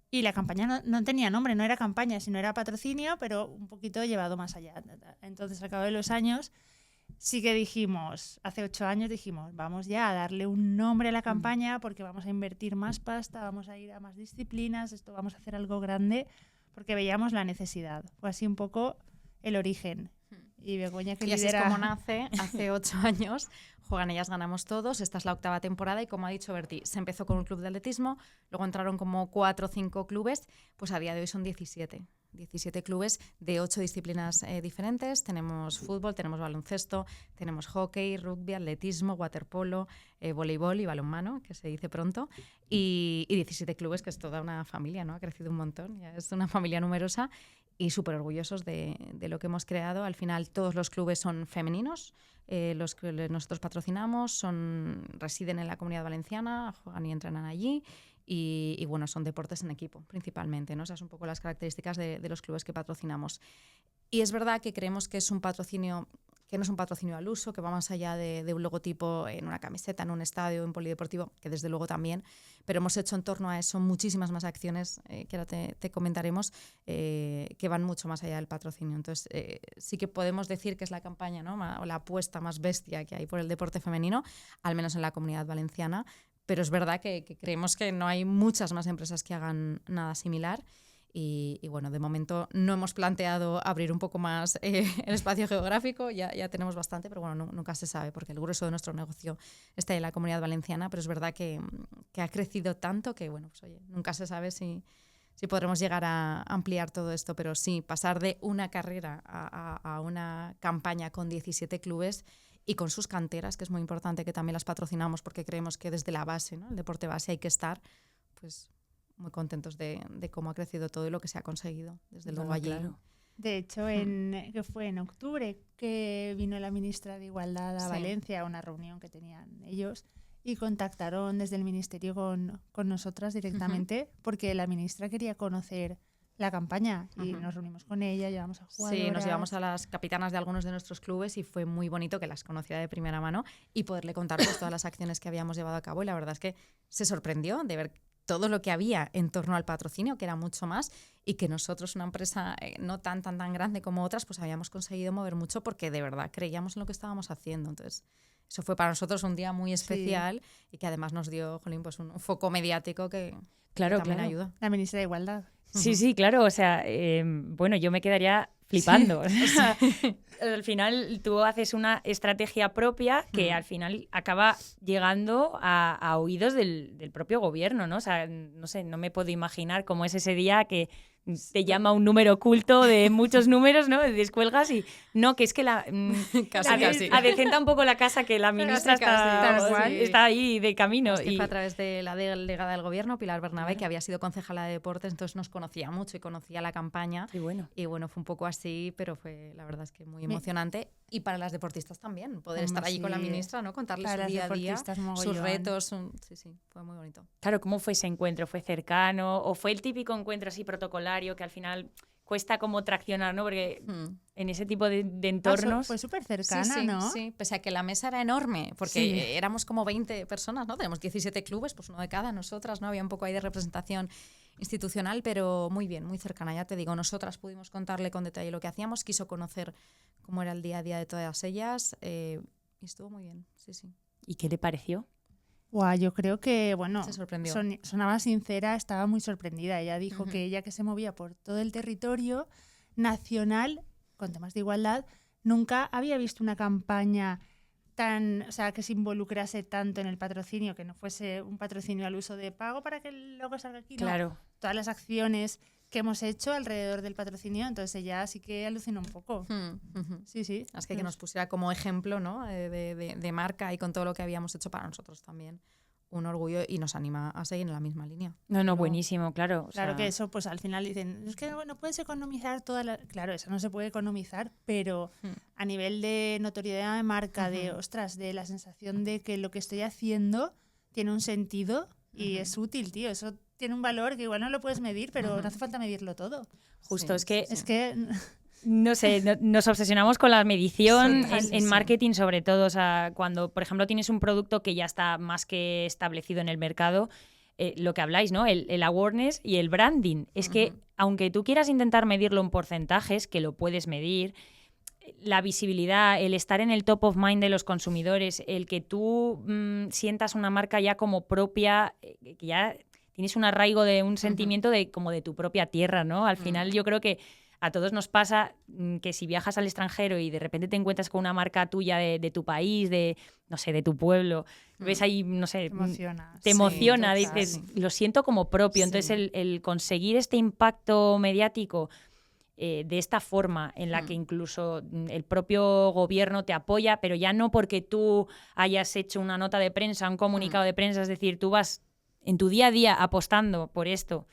y la campaña no tenía nombre, no era campaña, sino era patrocinio, pero un poquito llevado más allá. Entonces, al cabo de los años, sí que dijimos, hace 8 años dijimos, vamos ya a darle un nombre a la campaña porque vamos a invertir más pasta, vamos a ir a más disciplinas, esto vamos a hacer algo grande porque veíamos la necesidad. Fue así un poco el origen. Y Begoña que y así lidera... es como nace, hace 8 años, Juegan Ellas Ganamos Todos, esta es la 8ª temporada y como ha dicho Berti, se empezó con un club de atletismo, luego entraron como 4 o 5 clubes, pues a día de hoy son 17 clubes de 8 disciplinas diferentes. Tenemos fútbol, tenemos baloncesto, tenemos hockey, rugby, atletismo, waterpolo, voleibol y balonmano, que se dice pronto, y 17 clubes, que es toda una familia, ¿no? Ha crecido un montón, ya es una familia numerosa y súper orgullosos de lo que hemos creado. Al final todos los clubes son femeninos, los que nosotros patrocinamos residen en la Comunidad Valenciana, juegan y entrenan allí. Y bueno, son deportes en equipo principalmente, ¿no? Esas son un poco las características de los clubes que patrocinamos. Y es verdad que creemos que es un patrocinio que no es un patrocinio al uso, que va más allá de un logotipo en una camiseta, en un estadio, en un polideportivo, que desde luego también, pero hemos hecho en torno a eso muchísimas más acciones, que ahora te comentaremos, que van mucho más allá del patrocinio. Entonces, sí que podemos decir que es la campaña, ¿no? O la apuesta más bestia que hay por el deporte femenino, al menos en la Comunidad Valenciana, pero es verdad que creemos que no hay muchas más empresas que hagan nada similar. Y bueno, de momento no hemos planteado abrir un poco más el espacio geográfico, ya tenemos bastante, pero bueno, nunca se sabe porque el grueso de nuestro negocio está en la Comunidad Valenciana, pero es verdad que ha crecido tanto que bueno, pues oye, nunca se sabe si podremos llegar a ampliar todo esto, pero sí, pasar de una carrera a una campaña con 17 clubes y con sus canteras, que es muy importante que también las patrocinamos porque creemos que desde la base, ¿no? El deporte base hay que estar, pues muy contentos de cómo ha crecido todo y lo que se ha conseguido, desde luego allí. Claro. De hecho, que fue en octubre que vino la ministra de Igualdad a Valencia a una reunión que tenían ellos y contactaron desde el ministerio con nosotras directamente porque la ministra quería conocer la campaña y nos reunimos con ella, llevamos a jugadoras. Sí, nos llevamos a las capitanas de algunos de nuestros clubes y fue muy bonito que las conociera de primera mano y poderle contar pues, todas las acciones que habíamos llevado a cabo y la verdad es que se sorprendió de ver todo lo que había en torno al patrocinio, que era mucho más, y que nosotros, una empresa no tan grande como otras, pues habíamos conseguido mover mucho porque de verdad creíamos en lo que estábamos haciendo. Entonces, eso fue para nosotros un día muy especial y que además nos dio, Jolín, pues un foco mediático que también ayuda. La ministra de Igualdad. Sí, claro, o sea, bueno, yo me quedaría flipando. Sí. O sea, al final tú haces una estrategia propia que al final acaba llegando a oídos del propio gobierno, ¿no? O sea, no sé, no me puedo imaginar cómo es ese día que te llama un número oculto de muchos números, ¿no? Descuelgas y no, que es que Casi. adecenta un poco la casa, que la ministra está ahí de camino. Es que fue a través de la delegada del gobierno, Pilar Bernabé, que había sido concejala de deportes, entonces nos conocía mucho y conocía la campaña. Qué bueno. Y bueno, fue un poco así, pero fue la verdad es que muy emocionante. Y para las deportistas también, poder estar allí con la ministra, ¿no? Contarles su día a día, sus retos. Sí, fue muy bonito. Claro, ¿cómo fue ese encuentro? ¿Fue cercano o fue el típico encuentro así protocolario que al final cuesta como traccionar, ¿no? Porque en ese tipo de entornos... Fue súper cercana, ¿no? Sí, pese a que la mesa era enorme, porque éramos como 20 personas, ¿no? Tenemos 17 clubes, pues uno de cada, nosotras, ¿no? Había un poco ahí de representación institucional, pero muy bien, muy cercana. Ya te digo, nosotras pudimos contarle con detalle lo que hacíamos, quiso conocer cómo era el día a día de todas ellas y estuvo muy bien, sí. ¿Y qué le pareció? Yo creo que, bueno, se sorprendió. Sonaba sincera, estaba muy sorprendida. Ella dijo que ella, que se movía por todo el territorio nacional con temas de igualdad, nunca había visto una campaña que se involucrase tanto en el patrocinio, que no fuese un patrocinio al uso de pago para que el logo salga aquí. Claro. No, todas las acciones que hemos hecho alrededor del patrocinio, entonces ella sí que alucinó un poco. Sí. Es que nos pusiera como ejemplo, ¿no? de marca y con todo lo que habíamos hecho para nosotros también. Un orgullo y nos anima a seguir en la misma línea. No, buenísimo, claro. Claro que eso, pues al final dicen, es que no puedes economizar toda la... Claro, eso no se puede economizar, pero a nivel de notoriedad de marca, de la sensación de que lo que estoy haciendo tiene un sentido y es útil, tío. Eso tiene un valor que igual no lo puedes medir, pero no hace falta medirlo todo. Justo, es que... No sé, nos obsesionamos con la medición en marketing sobre todo. O sea, cuando, por ejemplo, tienes un producto que ya está más que establecido en el mercado, lo que habláis, ¿no? El awareness y el branding. Es que, aunque tú quieras intentar medirlo en porcentajes, que lo puedes medir, la visibilidad, el estar en el top of mind de los consumidores, el que tú sientas una marca ya como propia, que ya tienes un arraigo de un sentimiento como de tu propia tierra, ¿no? Al final yo creo que a todos nos pasa que si viajas al extranjero y de repente te encuentras con una marca tuya de tu país, de tu pueblo, ves ahí, te emociona, dices, lo siento como propio. Entonces el conseguir este impacto mediático de esta forma en la que incluso el propio gobierno te apoya, pero ya no porque tú hayas hecho una nota de prensa, un comunicado de prensa, es decir, tú vas en tu día a día apostando por esto,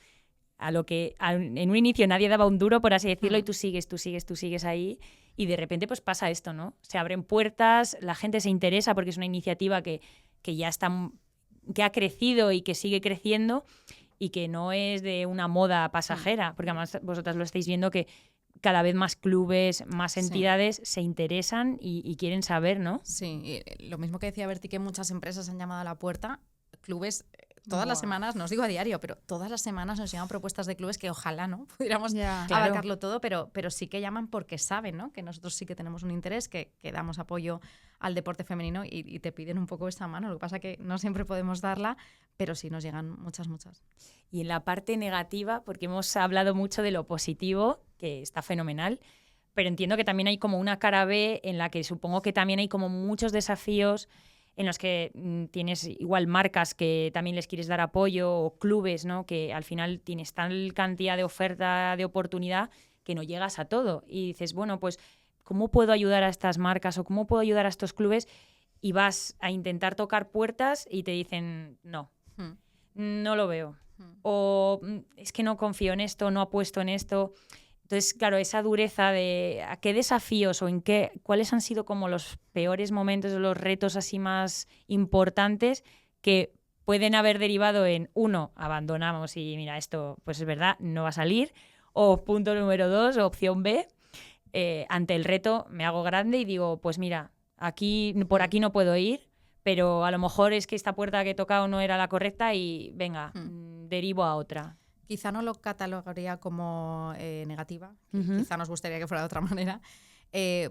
a lo que en un inicio nadie daba un duro, por así decirlo, y tú sigues ahí, y de repente pues pasa esto, ¿no? Se abren puertas, la gente se interesa porque es una iniciativa que ya está, que ha crecido y que sigue creciendo y que no es de una moda pasajera, porque además vosotras lo estáis viendo que cada vez más clubes, más entidades se interesan y quieren saber, ¿no? Sí, y lo mismo que decía Berti, que muchas empresas han llamado a la puerta, clubes... Todas las semanas, no os digo a diario, pero todas las semanas nos llegan propuestas de clubes que ojalá no pudiéramos abarcarlo todo, pero sí que llaman porque saben, ¿no? Que nosotros sí que tenemos un interés, que damos apoyo al deporte femenino y te piden un poco esta mano. Lo que pasa es que no siempre podemos darla, pero sí nos llegan muchas. Y en la parte negativa, porque hemos hablado mucho de lo positivo, que está fenomenal, pero entiendo que también hay como una cara B en la que supongo que también hay como muchos desafíos en los que tienes igual marcas que también les quieres dar apoyo o clubes, ¿no? Que al final tienes tal cantidad de oferta, de oportunidad, que no llegas a todo. Y dices, bueno, pues, ¿cómo puedo ayudar a estas marcas o cómo puedo ayudar a estos clubes? Y vas a intentar tocar puertas y te dicen, no lo veo. O es que no confío en esto, no apuesto en esto. Entonces, claro, esa dureza de a qué desafíos o cuáles han sido como los peores momentos o los retos así más importantes que pueden haber derivado en, uno, abandonamos y mira, esto pues es verdad, no va a salir, o punto número 2, opción B, ante el reto me hago grande y digo, pues mira, por aquí no puedo ir, pero a lo mejor es que esta puerta que he tocado no era la correcta y venga, derivo a otra. Quizá no lo catalogaría como negativa, quizá nos gustaría que fuera de otra manera.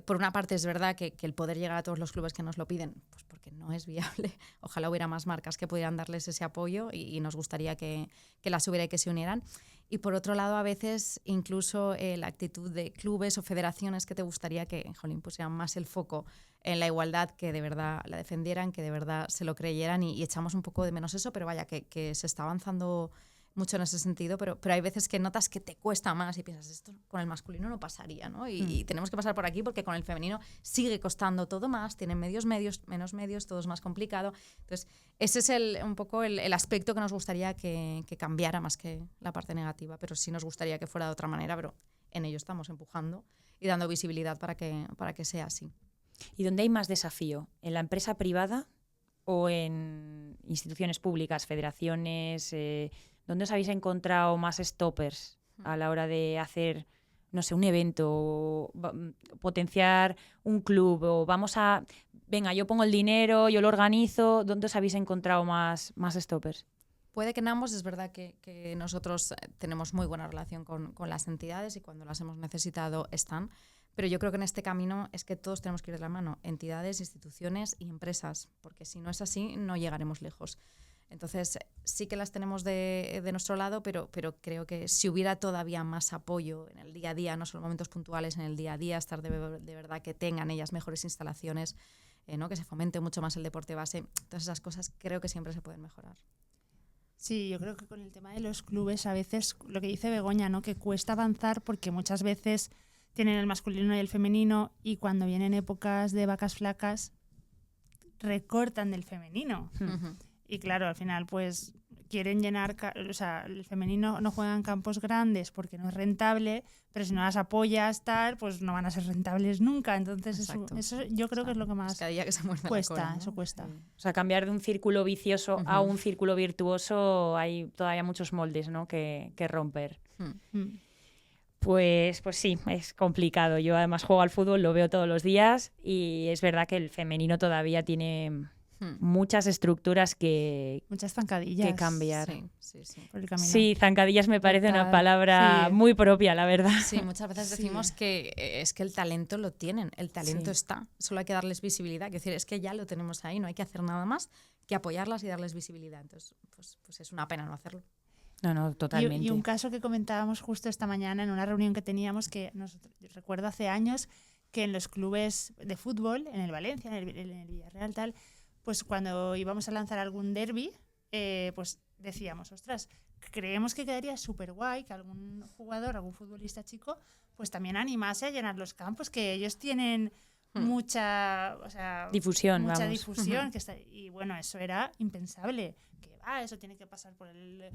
Por una parte es verdad que el poder llegar a todos los clubes que nos lo piden, pues porque no es viable. Ojalá hubiera más marcas que pudieran darles ese apoyo y nos gustaría que las hubiera y que se unieran. Y por otro lado, a veces incluso la actitud de clubes o federaciones que te gustaría que pusieran más el foco en la igualdad, que de verdad la defendieran, que de verdad se lo creyeran y echamos un poco de menos eso, pero vaya, que se está avanzando mucho en ese sentido, pero hay veces que notas que te cuesta más y piensas, esto con el masculino no pasaría, ¿no? Y tenemos que pasar por aquí porque con el femenino sigue costando todo más, tienen menos medios, todo es más complicado. Entonces, ese es un poco el aspecto que nos gustaría que cambiara más que la parte negativa, pero sí nos gustaría que fuera de otra manera, pero en ello estamos empujando y dando visibilidad para que sea así. ¿Y dónde hay más desafío? ¿En la empresa privada o en instituciones públicas, federaciones? ¿Dónde os habéis encontrado más stoppers a la hora de hacer, no sé, un evento, o potenciar un club, o venga, yo pongo el dinero, yo lo organizo? ¿Dónde os habéis encontrado más stoppers? Puede que en ambos. Es verdad que nosotros tenemos muy buena relación con las entidades y cuando las hemos necesitado están, pero yo creo que en este camino es que todos tenemos que ir de la mano, entidades, instituciones y empresas, porque si no es así no llegaremos lejos. Entonces sí que las tenemos de nuestro lado, pero creo que si hubiera todavía más apoyo en el día a día, no solo momentos puntuales, en el día a día, estar de verdad que tengan ellas mejores instalaciones, ¿no? Que se fomente mucho más el deporte base, todas esas cosas creo que siempre se pueden mejorar. Sí, yo creo que con el tema de los clubes a veces, lo que dice Begoña, ¿no? Que cuesta avanzar porque muchas veces tienen el masculino y el femenino y cuando vienen épocas de vacas flacas recortan del femenino. Uh-huh. Y claro, al final pues quieren llenar, o sea, el femenino no juega en campos grandes porque no es rentable, pero si no las apoyas tal, pues no van a ser rentables nunca. Entonces eso yo creo que es lo que más cada día que se muerde cuesta, la cola, ¿no? eso cuesta. Sí. O sea, cambiar de un círculo vicioso a un círculo virtuoso, hay todavía muchos moldes, ¿no? que romper. Pues sí, es complicado. Yo además juego al fútbol, lo veo todos los días y es verdad que el femenino todavía tiene muchas estructuras muchas zancadillas que cambiar. Sí. Por el camino. Sí, zancadillas me parece una palabra muy propia, la verdad. Sí, muchas veces decimos que es que el talento lo tienen, el talento está, solo hay que darles visibilidad, es decir, es que ya lo tenemos ahí, no hay que hacer nada más que apoyarlas y darles visibilidad. Entonces, pues es una pena no hacerlo. No, totalmente. Y un caso que comentábamos justo esta mañana en una reunión que teníamos, que recuerdo hace años que en los clubes de fútbol, en el Valencia, en el Villarreal, tal, pues cuando íbamos a lanzar algún derbi, pues decíamos, ostras, creemos que quedaría súper guay que algún jugador, algún futbolista chico, pues también animase a llenar los campos, que ellos tienen mucha difusión, que está, y bueno, eso era impensable, que eso tiene que pasar por el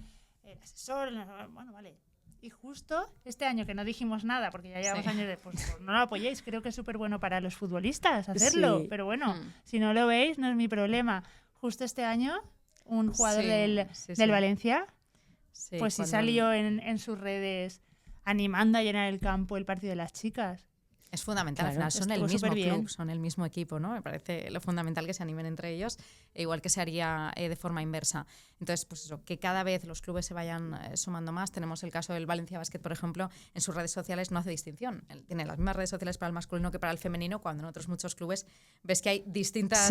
asesor, bueno, vale. Y justo este año que no dijimos nada, porque ya llevamos años de, pues no lo apoyéis, creo que es súper bueno para los futbolistas hacerlo, pero bueno, si no lo veis no es mi problema. Justo este año un jugador del Valencia, pues sí salió en sus redes animando a llenar el campo el partido de las chicas. Es fundamental, al final son el mismo club, son el mismo equipo, ¿no? Me parece lo fundamental que se animen entre ellos, igual que se haría de forma inversa. Entonces, pues eso, que cada vez los clubes se vayan sumando más. Tenemos el caso del Valencia Basket, por ejemplo, en sus redes sociales no hace distinción. Él tiene las mismas redes sociales para el masculino que para el femenino, cuando en otros muchos clubes ves que hay distintas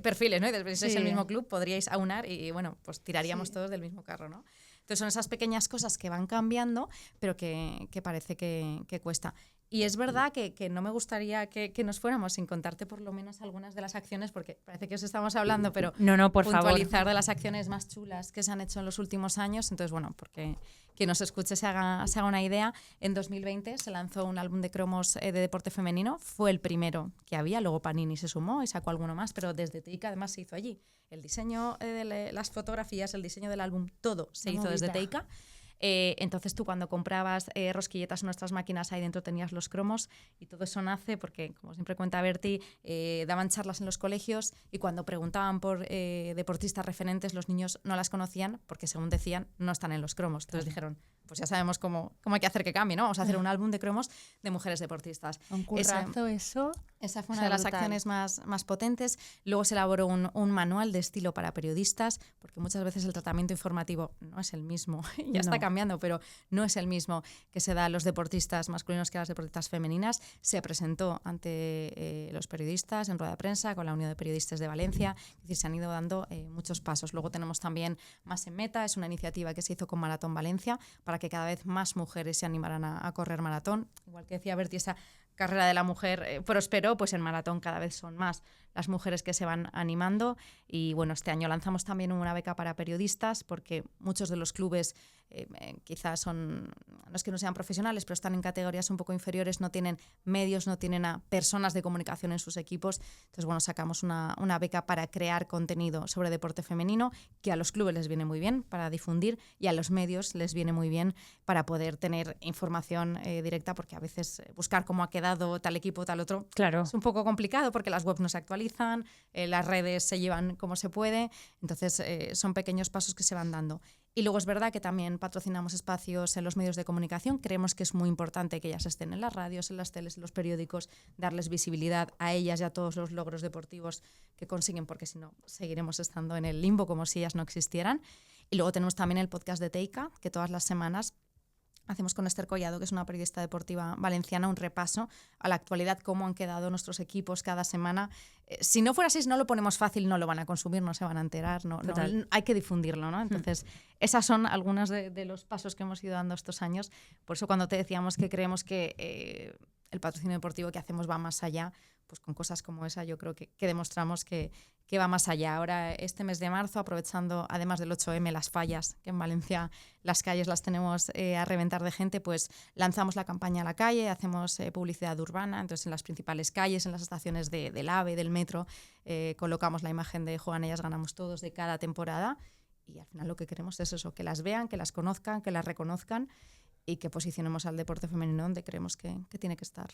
perfiles, ¿no? Y después es el mismo club, podríais aunar y bueno, pues tiraríamos todos del mismo carro, ¿no? Entonces son esas pequeñas cosas que van cambiando, pero que parece que cuesta. Y es verdad que no me gustaría que nos fuéramos sin contarte por lo menos algunas de las acciones, porque parece que os estamos hablando, pero por puntualizar favor. de las acciones más chulas que se han hecho en los últimos años. Entonces, bueno, porque quien nos escuche se haga una idea, en 2020 se lanzó un álbum de cromos de deporte femenino, fue el primero que había, luego Panini se sumó y sacó alguno más, pero desde Teica además se hizo allí. El diseño de las fotografías, el diseño del álbum, todo se hizo desde Teica. Entonces tú cuando comprabas rosquilletas en nuestras máquinas, ahí dentro tenías los cromos y todo eso nace porque, como siempre cuenta Berti, daban charlas en los colegios y cuando preguntaban por deportistas referentes, los niños no las conocían porque, según decían, no están en los cromos. Entonces dijeron, pues ya sabemos cómo hay que hacer que cambie, ¿no? Vamos a hacer un álbum de cromos de mujeres deportistas. Un currazo eso. Esa fue una de las acciones más potentes. Luego se elaboró un manual de estilo para periodistas, porque muchas veces el tratamiento informativo no es el mismo. Ya está cambiando, pero no es el mismo que se da a los deportistas masculinos que a las deportistas femeninas. Se presentó ante los periodistas en rueda de prensa con la Unión de Periodistas de Valencia. Es decir, se han ido dando muchos pasos. Luego tenemos también Más en Meta, es una iniciativa que se hizo con Maratón Valencia para que cada vez más mujeres se animaran a correr maratón. Igual que decía Berti, esa carrera de la mujer prosperó, pues en maratón cada vez son más las mujeres que se van animando. Y bueno, este año lanzamos también una beca para periodistas, porque muchos de los clubes quizás no es que no sean profesionales, pero están en categorías un poco inferiores, no tienen medios, no tienen a personas de comunicación en sus equipos. Entonces, bueno, sacamos una beca para crear contenido sobre deporte femenino, que a los clubes les viene muy bien para difundir y a los medios les viene muy bien para poder tener información directa, porque a veces buscar cómo ha quedado tal equipo, tal otro, Claro. es un poco complicado porque las webs no se actualizan, las redes se llevan como se puede, entonces son pequeños pasos que se van dando. Y luego es verdad que también patrocinamos espacios en los medios de comunicación. Creemos que es muy importante que ellas estén en las radios, en las teles, en los periódicos, darles visibilidad a ellas y a todos los logros deportivos que consiguen, porque si no seguiremos estando en el limbo como si ellas no existieran. Y luego tenemos también el podcast de Teika, que todas las semanas hacemos con Esther Collado, que es una periodista deportiva valenciana, un repaso a la actualidad, cómo han quedado nuestros equipos cada semana. Si no fuera así, si no lo ponemos fácil, no lo van a consumir, no se van a enterar, no, hay que difundirlo, ¿no? Entonces, esas son algunos de los pasos que hemos ido dando estos años. Por eso cuando te decíamos que creemos que el patrocinio deportivo que hacemos va más allá, pues con cosas como esa yo creo que demostramos que va más allá. Ahora, este mes de marzo, aprovechando además del 8M, las fallas, que en Valencia las calles las tenemos a reventar de gente, pues lanzamos la campaña a la calle, hacemos publicidad urbana, entonces en las principales calles, en las estaciones del AVE, del metro, colocamos la imagen de Juegan Ellas, Ganamos Todos de cada temporada, y al final lo que queremos es eso, que las vean, que las conozcan, que las reconozcan y que posicionemos al deporte femenino donde creemos que tiene que estar.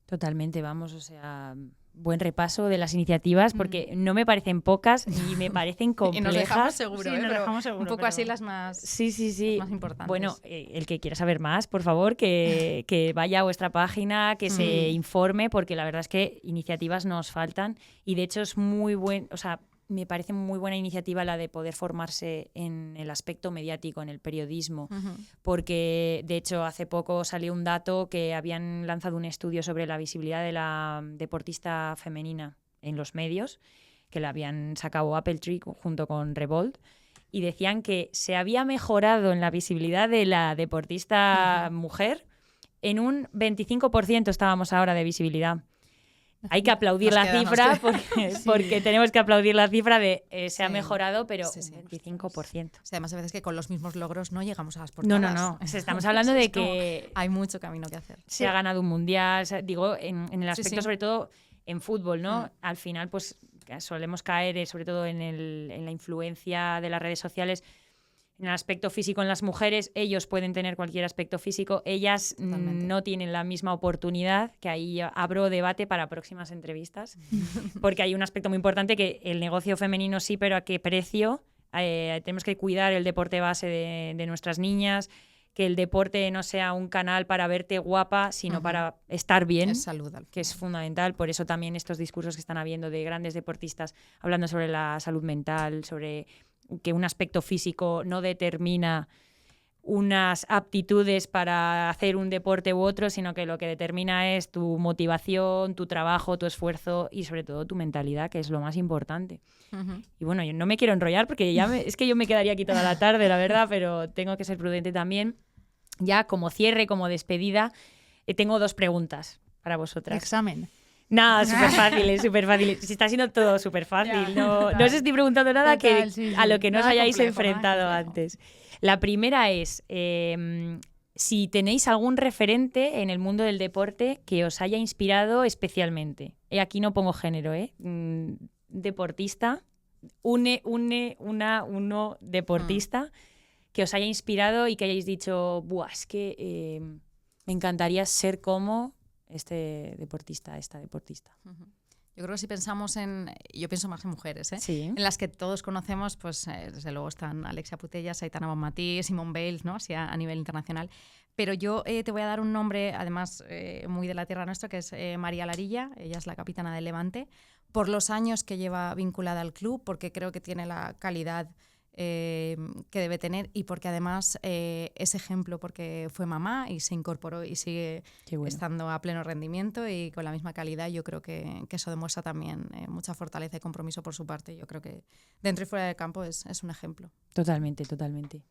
Totalmente, vamos, o sea, buen repaso de las iniciativas, porque no me parecen pocas y me parecen complejas. Y nos dejamos seguro, Sí, nos dejamos seguro, un poco pero así las más, sí. las más importantes. Bueno, el que quiera saber más, por favor, que vaya a vuestra página, que se informe, porque la verdad es que iniciativas nos faltan y de hecho es muy buen, o sea, me parece muy buena iniciativa la de poder formarse en el aspecto mediático, en el periodismo, porque de hecho hace poco salió un dato que habían lanzado un estudio sobre la visibilidad de la deportista femenina en los medios, que la habían sacado Apple Tree junto con Revolt, y decían que se había mejorado en la visibilidad de la deportista mujer en un 25% estábamos ahora de visibilidad. Hay que aplaudir la cifra porque tenemos que aplaudir la cifra de se ha mejorado, pero un 25%. O sea, además, a veces que con los mismos logros no llegamos a las portadas. No. Estamos hablando de que hay mucho camino que hacer. Se ha ganado un mundial, digo, en el aspecto sobre todo en fútbol, ¿no? Al final, pues solemos caer, sobre todo en la influencia de las redes sociales, en el aspecto físico en las mujeres. Ellos pueden tener cualquier aspecto físico, ellas no tienen la misma oportunidad, que ahí abro debate para próximas entrevistas, porque hay un aspecto muy importante que el negocio femenino sí, pero ¿a qué precio? Tenemos que cuidar el deporte base de nuestras niñas, que el deporte no sea un canal para verte guapa, sino para estar bien, es salud, que es fundamental. Por eso también estos discursos que están habiendo de grandes deportistas hablando sobre la salud mental, sobre que un aspecto físico no determina unas aptitudes para hacer un deporte u otro, sino que lo que determina es tu motivación, tu trabajo, tu esfuerzo y sobre todo tu mentalidad, que es lo más importante. Y bueno, yo no me quiero enrollar porque es que yo me quedaría aquí toda la tarde, la verdad, pero tengo que ser prudente también. Ya como cierre, como despedida, tengo 2 preguntas para vosotras. Examen. Nada, súper fácil, súper fácil. Si está siendo todo súper fácil. No os estoy preguntando nada a lo que no os hayáis enfrentado antes. La primera es, si tenéis algún referente en el mundo del deporte que os haya inspirado especialmente. Aquí no pongo género, deportista, uno deportista que os haya inspirado y que hayáis dicho, buah, es que me encantaría ser como este deportista, esta deportista. Yo creo que si pensamos yo pienso más en mujeres, Sí. en las que todos conocemos, pues desde luego están Alexia Putellas, Aitana Bonmatí, Simone Biles, ¿no? Así a nivel internacional. Pero yo te voy a dar un nombre, además muy de la tierra nuestra, que es María Larilla. Ella es la capitana del Levante, por los años que lleva vinculada al club, porque creo que tiene la calidad que debe tener y porque además es ejemplo, porque fue mamá y se incorporó y sigue estando a pleno rendimiento y con la misma calidad. Yo creo que eso demuestra también mucha fortaleza y compromiso por su parte. Yo creo que dentro y fuera del campo es un ejemplo. Totalmente, totalmente.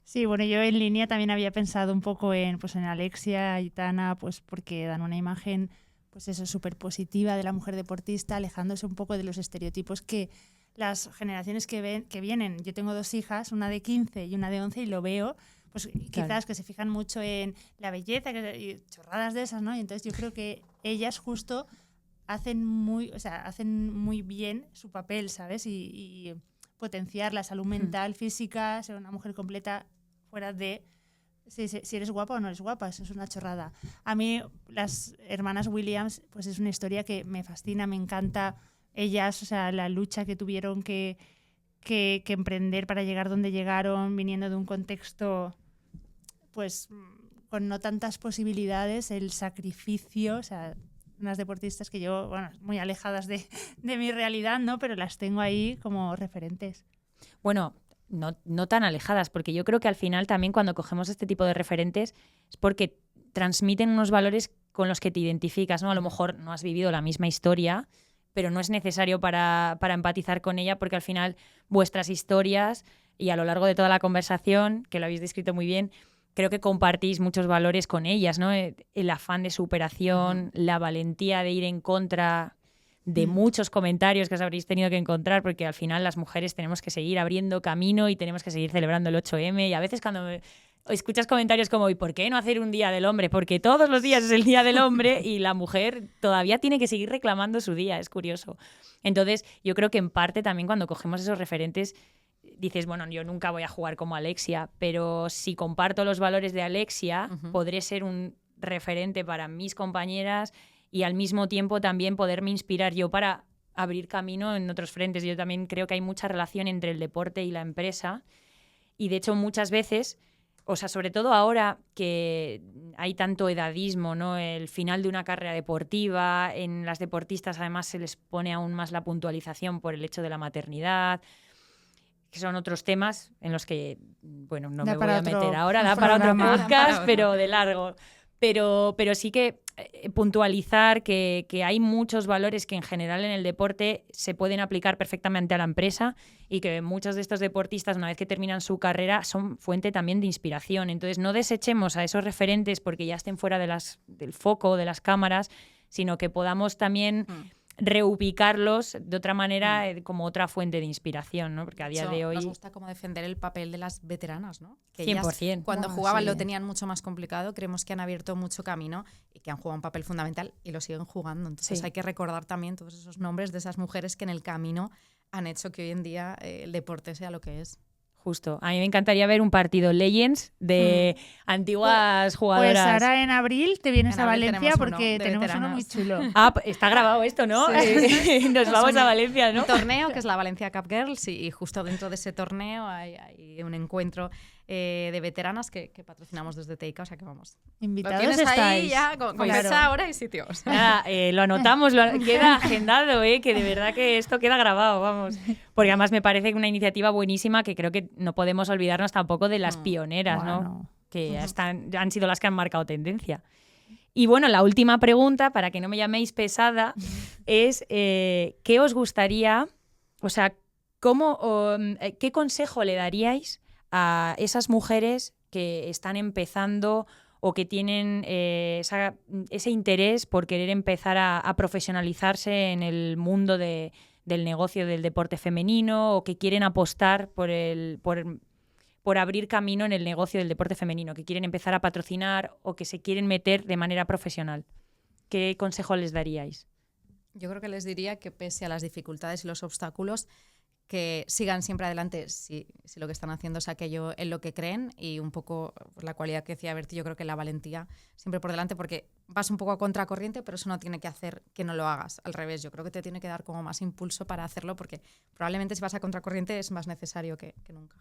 Sí, bueno, yo en línea también había pensado un poco en Alexia, Aitana, pues porque dan una imagen pues eso, súper positiva de la mujer deportista, alejándose un poco de los estereotipos que las generaciones que vienen. Yo tengo 2 hijas, una de 15 y una de 11, y lo veo, pues quizás que se fijan mucho en la belleza y chorradas de esas, ¿no? Y entonces yo creo que ellas justo hacen muy bien su papel, ¿sabes? Y potenciar la salud mental, física, ser una mujer completa fuera de si eres guapa o no eres guapa, eso es una chorrada. A mí las hermanas Williams, pues es una historia que me fascina, me encanta. Ellas, o sea, la lucha que tuvieron que emprender para llegar donde llegaron, viniendo de un contexto pues con no tantas posibilidades, el sacrificio, o sea, unas deportistas que yo, bueno, muy alejadas de mi realidad, ¿no? Pero las tengo ahí como referentes. Bueno, no tan alejadas, porque yo creo que al final también cuando cogemos este tipo de referentes es porque transmiten unos valores con los que te identificas, ¿no? A lo mejor no has vivido la misma historia, pero no es necesario para empatizar con ella, porque al final vuestras historias y a lo largo de toda la conversación, que lo habéis descrito muy bien, creo que compartís muchos valores con ellas, ¿no? El afán de superación, la valentía de ir en contra de muchos comentarios que os habréis tenido que encontrar, porque al final las mujeres tenemos que seguir abriendo camino y tenemos que seguir celebrando el 8M, y a veces cuando escuchas comentarios como ¿y por qué no hacer un día del hombre? Porque todos los días es el día del hombre y la mujer todavía tiene que seguir reclamando su día, es curioso. Entonces yo creo que en parte también cuando cogemos esos referentes dices, bueno, yo nunca voy a jugar como Alexia, pero si comparto los valores de Alexia, podré ser un referente para mis compañeras y al mismo tiempo también poderme inspirar yo para abrir camino en otros frentes. Yo también creo que hay mucha relación entre el deporte y la empresa, y de hecho muchas veces, o sea, sobre todo ahora que hay tanto edadismo, ¿no? El final de una carrera deportiva, en las deportistas además se les pone aún más la puntualización por el hecho de la maternidad, que son otros temas en los que, bueno, no me voy a meter ahora, da para otro podcast, pero de largo. Pero sí que puntualizar que hay muchos valores que en general en el deporte se pueden aplicar perfectamente a la empresa, y que muchos de estos deportistas, una vez que terminan su carrera, son fuente también de inspiración. Entonces no desechemos a esos referentes porque ya estén fuera del foco, de las cámaras, sino que podamos también reubicarlos de otra manera, como otra fuente de inspiración, ¿no? Porque a día de hoy nos gusta como defender el papel de las veteranas, ¿no? Que 100%. Ellas, cuando jugaban lo tenían mucho más complicado. Creemos que han abierto mucho camino y que han jugado un papel fundamental y lo siguen jugando. Entonces hay que recordar también todos esos nombres de esas mujeres que en el camino han hecho que hoy en día el deporte sea lo que es. Justo. A mí me encantaría ver un partido Legends de antiguas jugadoras. Pues ahora en abril te vienes a Valencia porque tenemos uno muy chulo. Ah, está grabado esto, ¿no? Sí. Nos vamos a Valencia, ¿no? Un torneo que es la Valencia Cup Girls, y justo dentro de ese torneo hay un encuentro de veteranas que patrocinamos desde Teica, o sea que vamos. Invitados tienes estáis. Ahí ya con fecha, ahora y sitios. Nada, lo anotamos, queda agendado, que de verdad que esto queda grabado, vamos. Porque además me parece una iniciativa buenísima, que creo que no podemos olvidarnos tampoco de las pioneras, ¿no? Que han sido las que han marcado tendencia. Y bueno, la última pregunta, para que no me llaméis pesada, es ¿qué os gustaría, o sea, qué consejo le daríais a esas mujeres que están empezando o que tienen ese interés por querer empezar a profesionalizarse en el mundo del negocio del deporte femenino, o que quieren apostar por abrir camino en el negocio del deporte femenino, que quieren empezar a patrocinar o que se quieren meter de manera profesional? ¿Qué consejo les daríais? Yo creo que les diría que pese a las dificultades y los obstáculos, que sigan siempre adelante si lo que están haciendo es aquello en lo que creen, y un poco la cualidad que decía Berti, yo creo que la valentía siempre por delante, porque vas un poco a contracorriente, pero eso no tiene que hacer que no lo hagas. Al revés, yo creo que te tiene que dar como más impulso para hacerlo, porque probablemente si vas a contracorriente es más necesario que nunca.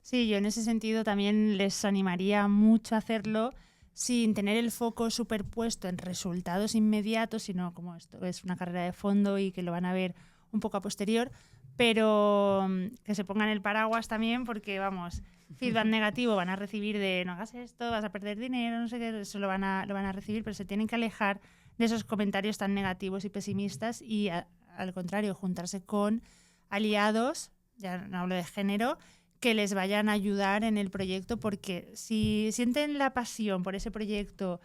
Sí, yo en ese sentido también les animaría mucho a hacerlo sin tener el foco superpuesto en resultados inmediatos, sino como esto es una carrera de fondo y que lo van a ver un poco a posterior, pero que se pongan el paraguas también, porque vamos, feedback negativo van a recibir de no hagas esto, vas a perder dinero, no sé qué, eso lo van a recibir, pero se tienen que alejar de esos comentarios tan negativos y pesimistas y al contrario, juntarse con aliados, ya no hablo de género, que les vayan a ayudar en el proyecto, porque si sienten la pasión por ese proyecto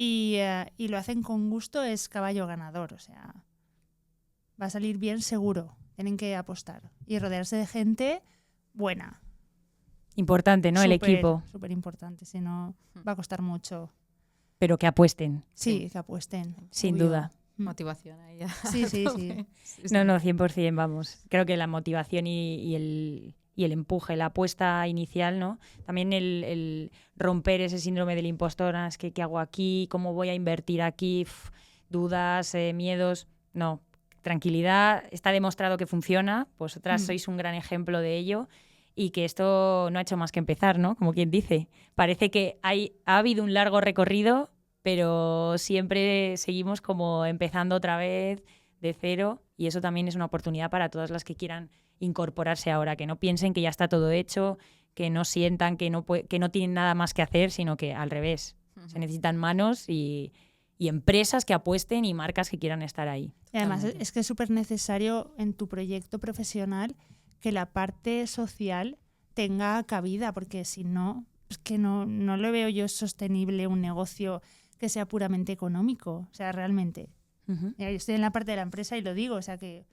y lo hacen con gusto, es caballo ganador. O sea, va a salir bien seguro. Tienen que apostar y rodearse de gente buena. Importante, ¿no? El equipo. Súper importante, si no va a costar mucho. Pero que apuesten. Sí, que apuesten. Sin obvio. duda. Motivación ahí ya. Sí. No, 100%, vamos. Creo que la motivación y el empuje, la apuesta inicial, ¿no? También el romper ese síndrome del impostor, es que ¿qué hago aquí? ¿Cómo voy a invertir aquí? Dudas, miedos. No, tranquilidad. Está demostrado que funciona. Vosotras sois un gran ejemplo de ello. Y que esto no ha hecho más que empezar, ¿no? Como quien dice. Parece que ha habido un largo recorrido, pero siempre seguimos como empezando otra vez de cero, y eso también es una oportunidad para todas las que quieran incorporarse ahora, que no piensen que ya está todo hecho, que no sientan que no tienen nada más que hacer, sino que al revés. Se necesitan manos y empresas que apuesten y marcas que quieran estar ahí. Y además es que es súper necesario en tu proyecto profesional que la parte social tenga cabida, porque si no, es que no lo veo yo sostenible un negocio que sea puramente económico, o sea, realmente. Mira, yo estoy en la parte de la empresa y lo digo, o sea que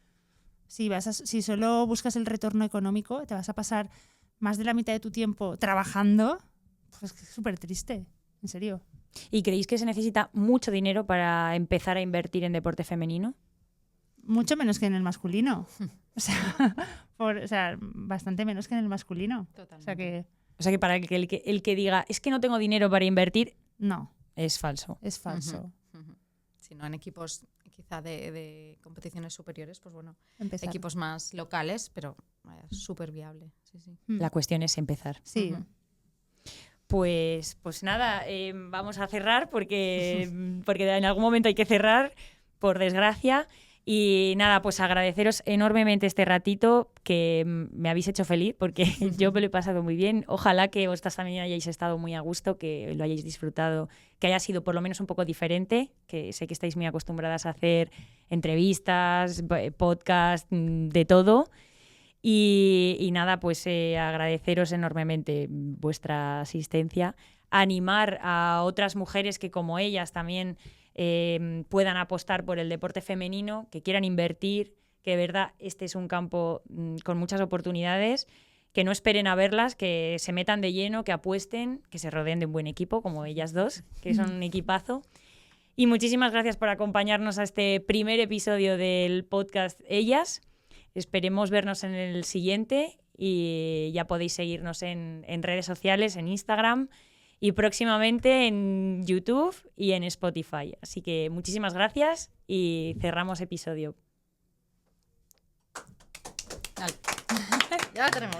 si solo buscas el retorno económico, te vas a pasar más de la mitad de tu tiempo trabajando, pues es súper triste, en serio. ¿Y creéis que se necesita mucho dinero para empezar a invertir en deporte femenino? Mucho menos que en el masculino. O sea, bastante menos que en el masculino. Totalmente. O sea que para el que diga, es que no tengo dinero para invertir, no. Es falso. Es falso. Si no, en equipos quizá de competiciones superiores, pues bueno, Empezar. Equipos más locales, pero súper viable. Sí. La cuestión es empezar. Sí. Pues nada, vamos a cerrar porque en algún momento hay que cerrar, por desgracia. Y nada, pues agradeceros enormemente este ratito, que me habéis hecho feliz, porque yo me lo he pasado muy bien. Ojalá que vosotras también hayáis estado muy a gusto, que lo hayáis disfrutado, que haya sido por lo menos un poco diferente, que sé que estáis muy acostumbradas a hacer entrevistas, podcast, de todo. Y nada, pues agradeceros enormemente vuestra asistencia, animar a otras mujeres que como ellas también puedan apostar por el deporte femenino, que quieran invertir, que de verdad este es un campo con muchas oportunidades, que no esperen a verlas, que se metan de lleno, que apuesten, que se rodeen de un buen equipo como ellas dos, que son un equipazo. Y muchísimas gracias por acompañarnos a este primer episodio del podcast Ellas. Esperemos vernos en el siguiente y ya podéis seguirnos en redes sociales, en Instagram y próximamente en YouTube y en Spotify. Así que muchísimas gracias y cerramos episodio. Vale. Ya lo tenemos.